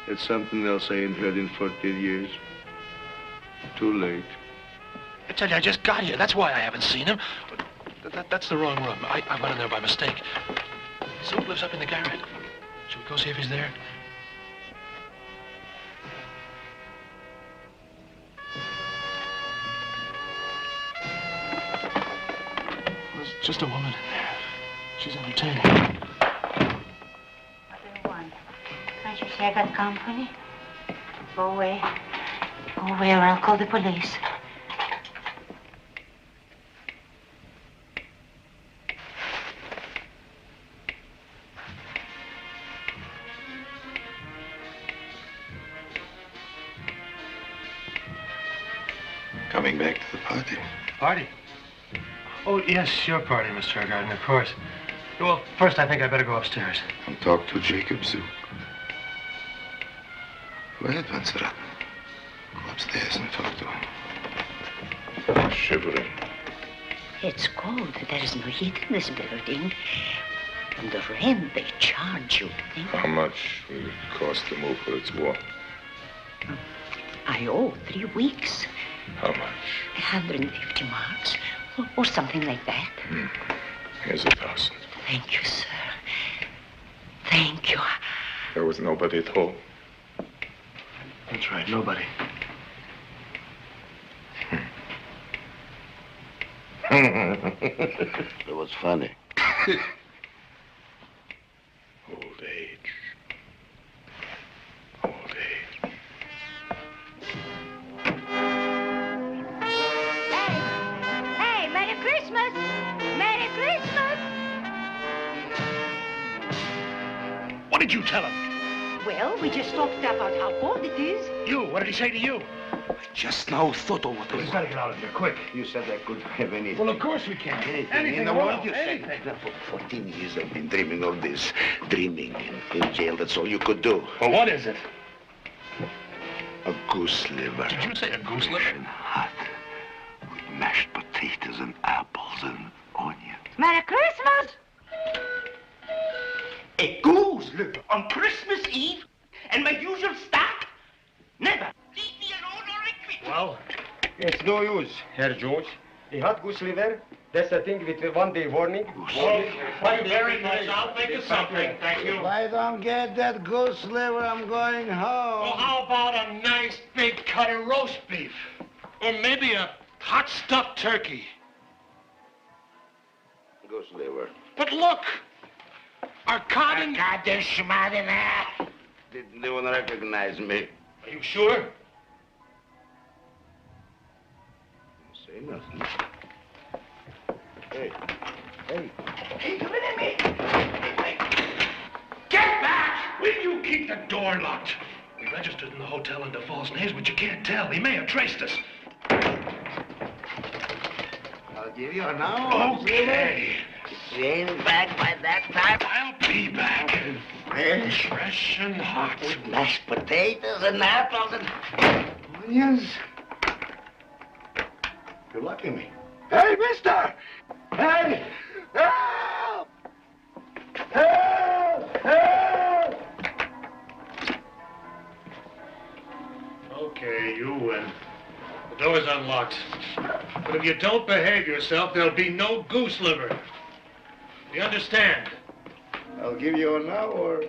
S2: It's something else I ain't heard in 14 years. Too late.
S1: I tell you, I just got here. That's why I haven't seen him. That's the wrong room. I went in there by mistake. Zook lives up in the garret. Should we go see if he's there? There's just a woman in there. She's entertaining.
S22: What do you want? Can't you say I got company? Go away. Go away or I'll call the police.
S5: Coming back to the party.
S1: Party? Oh, yes, your party, Mr. Arkadin, of course. Well, first I think I better go upstairs.
S5: And talk to Jacob Zook. Go ahead, Van Straten. Go upstairs and talk to him. Shivering.
S22: It's cold. There is no heat in this building. And the rent they charge you.
S5: How much will it cost to move for its war?
S22: I owe 3 weeks.
S5: How much?
S22: 150 marks. Or something like that.
S5: Here's 1,000.
S22: Thank you, sir. Thank you.
S5: There was nobody at home.
S1: That's right, nobody.
S2: It was funny.
S5: Old age. Old age.
S22: Hey, Merry Christmas! Merry Christmas!
S1: What did you tell him?
S22: Well, we just talked about how cold it is.
S1: You, what did he say to you?
S2: Just now thought of what
S1: We better get out of here, quick.
S2: You said I could have anything.
S1: Well, of course we can.
S2: Anything in the world, you said. For 14 years I've been dreaming of this. Dreaming in jail, that's all you could do.
S1: Well, what is it?
S2: A goose liver.
S1: Did you say a goose liver?
S2: And hot. With mashed potatoes and apples and onions.
S22: Merry Christmas!
S11: A goose liver on Christmas Eve? And my usual stock? Never. Leave me alone or I quit.
S15: Well, it's no use, Herr George. The hot goose liver, that's a thing with 1 day warning.
S11: Thank you very much. I'll think of something. Thank you.
S18: If I don't get that goose liver, I'm going home.
S1: Well, how about a nice big cut of roast beef? Or maybe a hot stuffed turkey?
S2: Goose liver.
S1: But look! Arkadin...
S11: Arkadin Schmadina.
S2: Didn't even recognize me.
S1: Are you sure?
S2: Say nothing. Hey. Hey.
S11: Hey, come in at me.
S1: Get back! Will you keep the door locked? We registered in the hotel under false names, but you can't tell. He may have traced us.
S18: I'll give you an hour.
S1: Okay.
S22: You ain't back by that time.
S1: I'll be back. Fresh and hot.
S22: With mashed potatoes and apples and...
S18: Onions.
S2: You're lucky me.
S18: Hey, mister! Hey! Help! Help! Help!
S1: Okay, you win. The door's unlocked. But if you don't behave yourself, there'll be no goose liver. You understand?
S18: I'll give you an hour.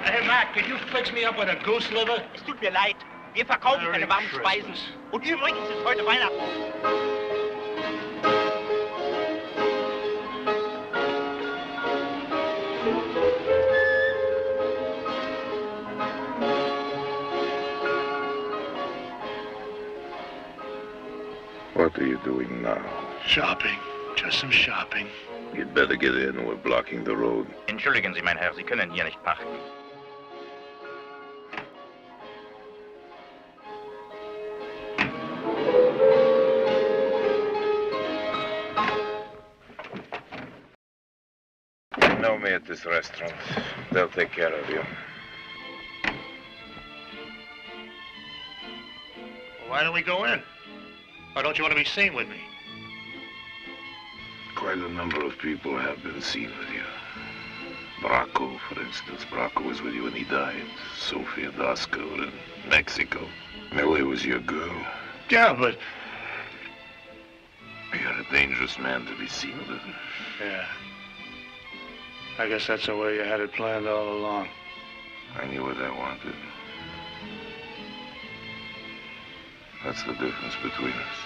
S8: Hey, Mac, could you fix me up with a goose liver?
S23: Es tut mir leid. Wir verkaufen
S8: Merry
S23: keine warmen
S8: Christmas.
S23: Speisen. Und übrigens ist heute Weihnachten.
S5: What are you doing now?
S8: Shopping. Just some shopping.
S5: You'd better get in. We're blocking the road.
S23: Entschuldigen Sie, mein Herr, Sie können hier nicht parken.
S5: You know me at this restaurant. They'll take care of you.
S8: Well, why don't we go in? Or don't you want to be seen with me?
S5: Quite a number of people have been seen with you. Bracco, for instance. Bracco was with you when he died. Sophie and Oscar were in Mexico. Millie was your girl.
S8: Yeah, but...
S5: You're a dangerous man to be seen with.
S8: Yeah. I guess that's the way you had it planned all along.
S5: I knew what I wanted. That's the difference between us.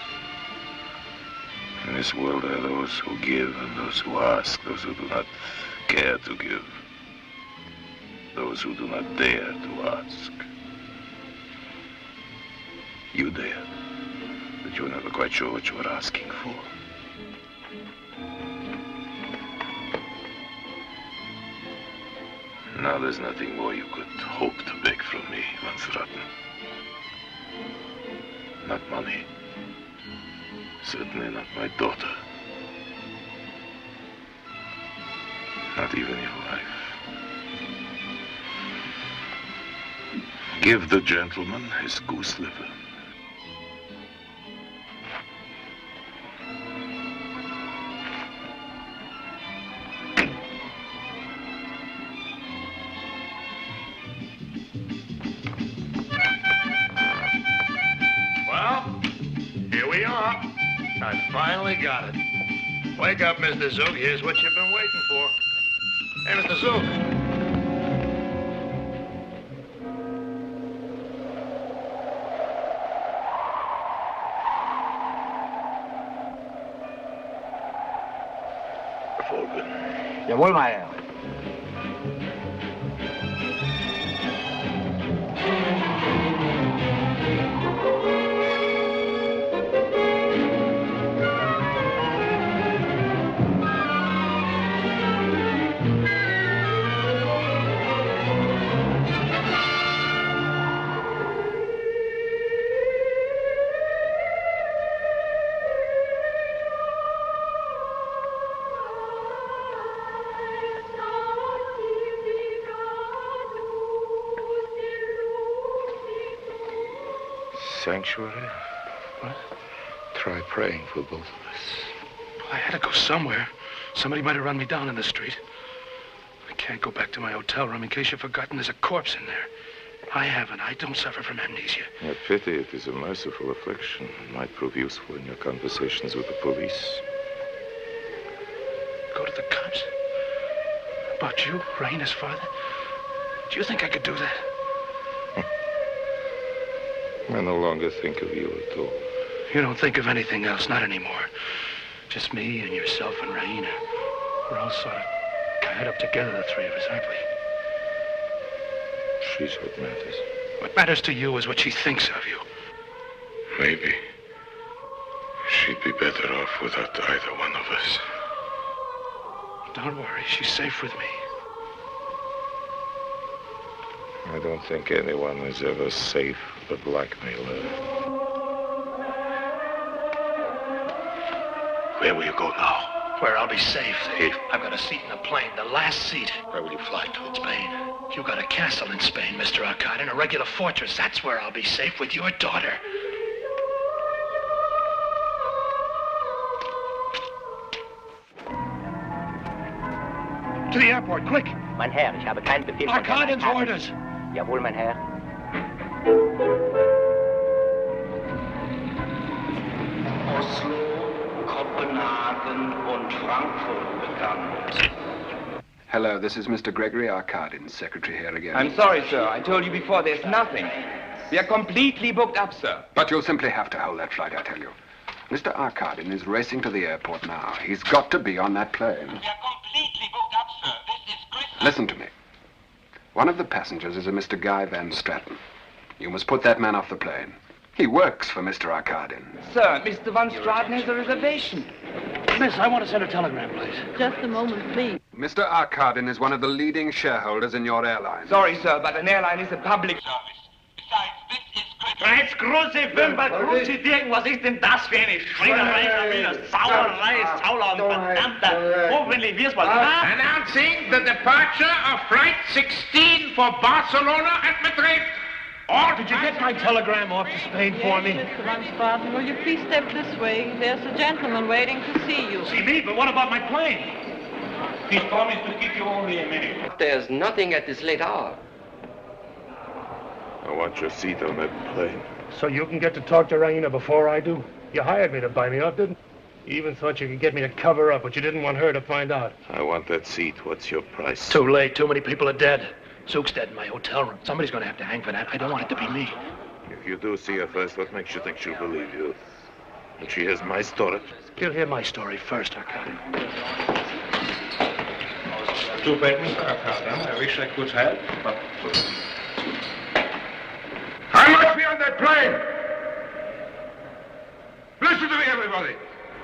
S5: In this world there are those who give and those who ask, those who do not care to give, those who do not dare to ask. You dared, but you were never quite sure what you were asking for. Now there's nothing more you could hope to beg from me, Van Straten. Not money. Certainly not my daughter. Not even your life. Give the gentleman his goose liver.
S8: I finally got it. Wake up, Mr. Zook. Here's what you've been waiting for. Hey, Mr. Zook.
S15: Jawohl, mein Herr.
S5: Sanctuary?
S8: What?
S5: Try praying for both of us.
S8: I had to go somewhere. Somebody might have run me down in the street. I can't go back to my hotel room. In case you've forgotten, there's a corpse in there. I haven't. I don't suffer from amnesia.
S5: I pity it is a merciful affliction. It might prove useful in your conversations with the police.
S8: Go to the cops? About you, Raina's father? Do you think I could do that?
S5: I no longer think of you at all.
S8: You don't think of anything else, not anymore. Just me and yourself and Raina. We're all sort of tied up together, the three of us, aren't we?
S5: She's what matters.
S8: What matters to you is what she thinks of you.
S5: Maybe. She'd be better off without either one of us.
S8: Don't worry, she's safe with me.
S5: I don't think anyone is ever safe with a blackmailer.
S8: Where will you go now? Where I'll be safe. I've got a seat in the plane, the last seat.
S5: Where will you fly to?
S8: Spain. You got a castle in Spain, Mr. Arkadin, a regular fortress. That's where I'll be safe with your daughter. To the airport, quick!
S23: Mein Herr, ich habe keinen Befehl von
S8: Arkadin's orders!
S23: Jawohl, mein Herr.
S2: Oslo, Kopenhagen und Frankfurt bekannt.
S12: Hello, this is Mr. Gregory Arkadin, secretary here again.
S16: I'm sorry, sir. I told you before, there's nothing. We are completely booked up, sir.
S12: But you'll simply have to hold that flight, I tell you. Mr. Arkadin is racing to the airport now. He's got to be on that plane.
S16: We are completely booked up, sir. This is Christmas.
S12: Listen to me. One of the passengers is a Mr. Guy Van Stratton. You must put that man off the plane. He works for Mr. Arkadin.
S16: Sir, Mr. Van Straten has a reservation.
S8: Miss, I want to send a telegram, please.
S7: Just a moment, please.
S12: Mr. Arkadin is one of the leading shareholders in your airline.
S16: Sorry, sir, but an airline is a public service. Besides, this is Christmas.
S11: Jetzt große Fünfer, große Dirken, was ist denn das für eine Schwingerei, Karina? Sauerei, Sauler und verdammter. Hoffentlich wir's mal. Announcing the departure of Flight 16 for Barcelona and Madrid.
S8: Oh, did you get my telegram off to Spain for me?
S7: Mr. Van Straten, will you please step this way? There's a gentleman waiting to see you.
S8: See me? But what about my plane?
S11: He's promised to give you only a minute.
S19: There's nothing at this late hour.
S5: I want your seat on that plane.
S1: So you can get to talk to Raina before I do? You hired me to buy me off, didn't you? You even thought you could get me to cover up, but you didn't want her to find out.
S5: I want that seat. What's your price?
S1: Too late. Too many people are dead. Zook's dead in my hotel room. Somebody's going to have to hang for that. I don't want it to be me.
S5: If you do see her first, what makes you think she'll believe you? And she hears my story.
S1: You'll hear my story first, Arkadin.
S17: Too bad, Mr. Arkadin. I wish I could help, but...
S18: I must be on that plane! Listen to me, everybody.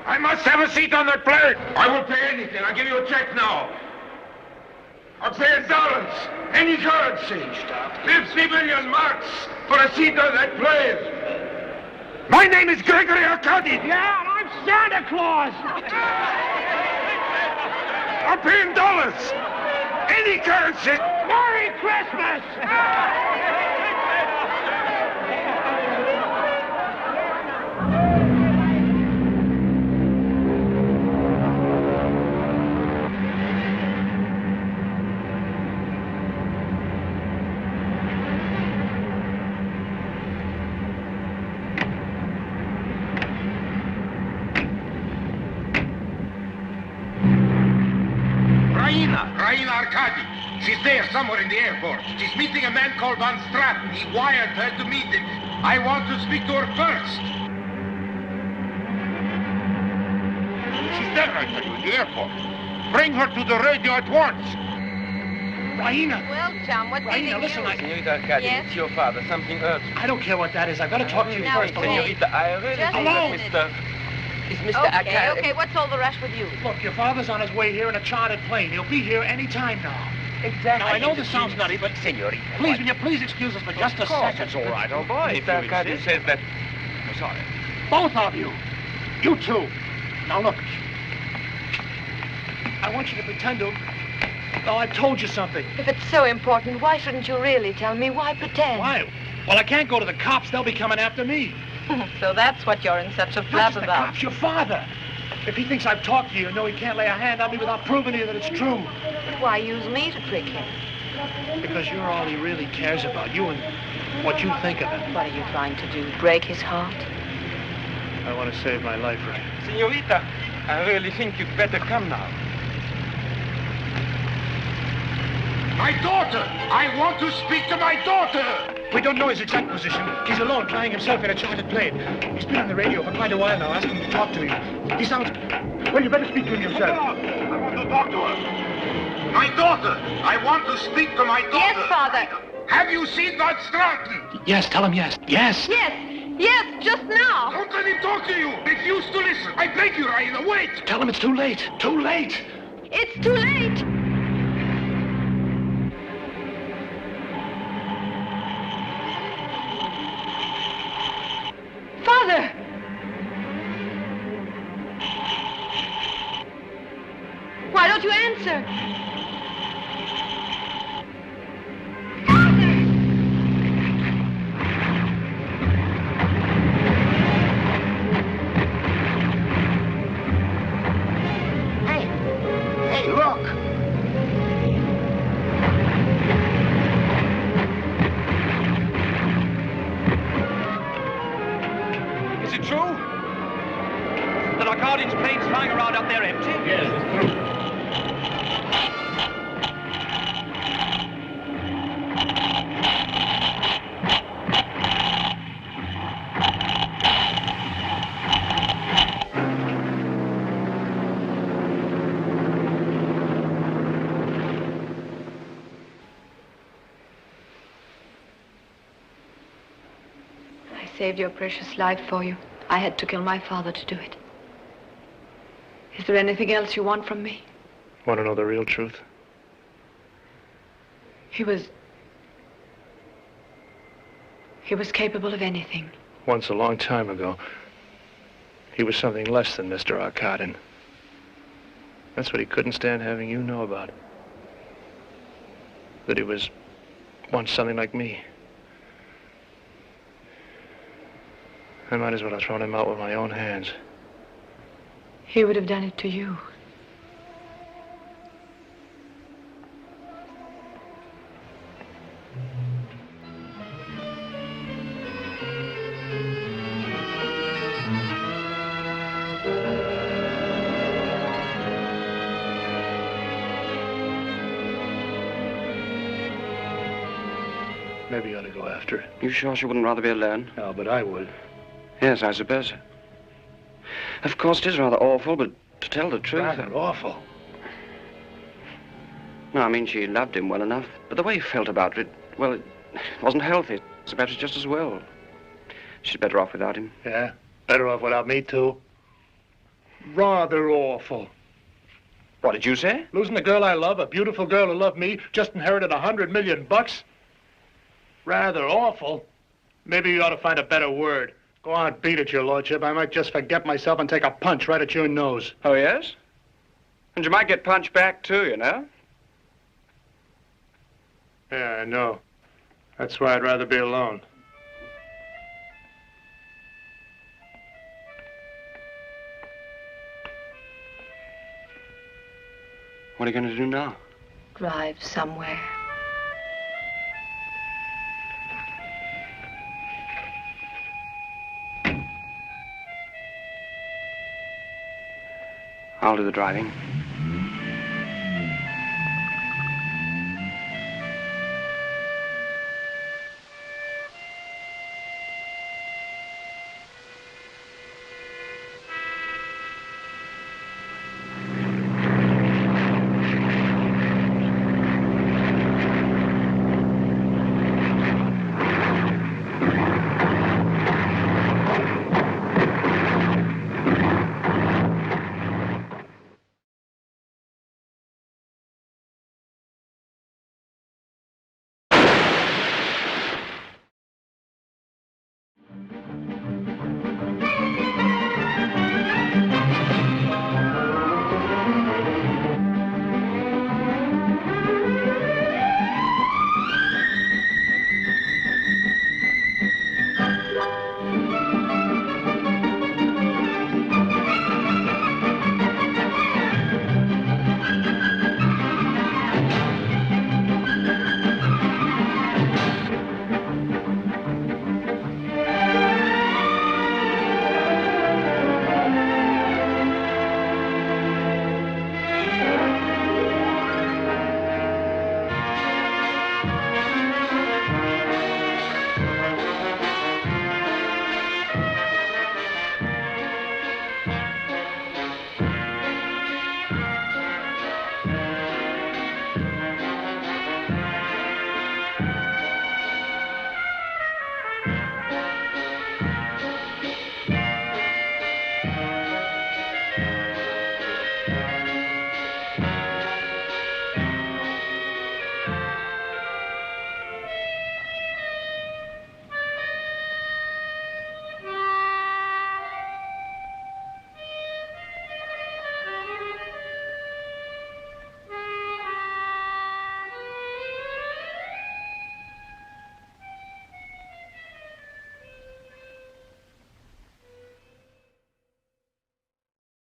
S18: I must have a seat on that plane. I will pay anything. I'll give you a check now. I'll pay in dollars, any currency. 50 million marks for a seat on that plane. My name is Gregory Arkadin.
S8: Yeah, and I'm Santa Claus.
S18: I'll pay in dollars, any currency.
S8: Merry Christmas!
S18: Raina Arkadin. She's there somewhere in the airport. She's meeting a man called Van Straten. He wired her to meet him. I want to speak to her first. She's there, I tell you, in the airport. Bring her to the radio at once.
S8: Raina.
S10: Well, chum, what's
S8: Raina, listen,
S16: Senorita Arkadin,
S10: Yes?
S16: it's your father. Something urgent.
S8: I don't care what that is. I've got to talk to you
S10: Now,
S8: first.
S10: wait.
S16: Senorita, I really
S10: Just
S16: think
S10: a
S16: that Is Mr.
S10: Okay,
S16: Arkadin...
S10: okay, what's all the rush with you?
S8: Look, your father's on his way here in a chartered plane. He'll be here any time now.
S16: Exactly.
S8: Now, I know this sounds nutty, but...
S16: Senorita...
S8: Please, will you please excuse us for just a second?
S16: It's all right, old boy. Mr. Arkadin says that... I'm sorry.
S8: Both of you. You two. Now, look. I want you to pretend to... Oh, I told you something.
S7: If it's so important, why shouldn't you really tell me? Why pretend?
S8: Why? Well, I can't go to the cops. They'll be coming after me.
S10: So that's what you're in such a
S8: Not
S10: flap
S8: just the
S10: about.
S8: cops, your father. If he thinks I've talked to you and know he can't lay a hand on me without proving to you that it's true.
S7: But why use me to trick him?
S8: Because you're all he really cares about. You and what you think of him.
S7: What are you trying to do? Break his heart?
S8: I want to save my life, right?
S16: Senorita, I really think you'd better come now.
S18: My daughter! I want to speak to my daughter!
S8: We don't know his exact position. He's alone, flying himself in a chartered plane. He's been on the radio for quite a while now, asking to talk to you. He sounds... Well, you better speak to him yourself.
S18: I want to talk to her. My daughter! I want to speak to my daughter.
S10: Yes, Father.
S18: Have you seen Van Straten?
S8: Yes, tell him yes. Yes!
S10: Yes, just now.
S18: Don't let him talk to you. Refuse to listen. I beg you, Raina, wait.
S8: Tell him it's too late. Too late.
S10: It's too late. Father! Why don't you answer?
S18: Hey, look.
S6: Is it true that Arkadin's plane's flying around up there empty?
S17: Yes, it's true.
S10: saved your precious life for you. I had to kill my father to do it. Is there anything else you want from me?
S1: Want to know the real truth?
S10: He was capable of anything.
S1: Once, a long time ago, he was something less than Mr. Arkadin. That's what he couldn't stand having you know about. That he was once something like me. I might as well have thrown him out with my own hands.
S10: He would have done it to you.
S1: Maybe you ought to go after her.
S6: You sure she wouldn't rather be alone?
S1: No, but I would.
S6: Yes, I suppose so. Of course, it is rather awful, but to tell the truth...
S1: Rather awful?
S6: No, I mean, she loved him well enough, but the way he felt about it, well, it wasn't healthy. So perhaps just as well. She's better off without him.
S1: Yeah, better off without me, too. Rather awful.
S6: What did you say?
S1: Losing the girl I love, a beautiful girl who loved me, just inherited $100 million. Rather awful. Maybe you ought to find a better word. Go on, beat it, your lordship. I might just forget myself and take a punch right at your nose.
S6: Oh, yes? And you might get punched back, too, you know?
S1: Yeah, I know. That's why I'd rather be alone.
S6: What are you going to do now?
S10: Drive somewhere.
S6: I'll do the driving.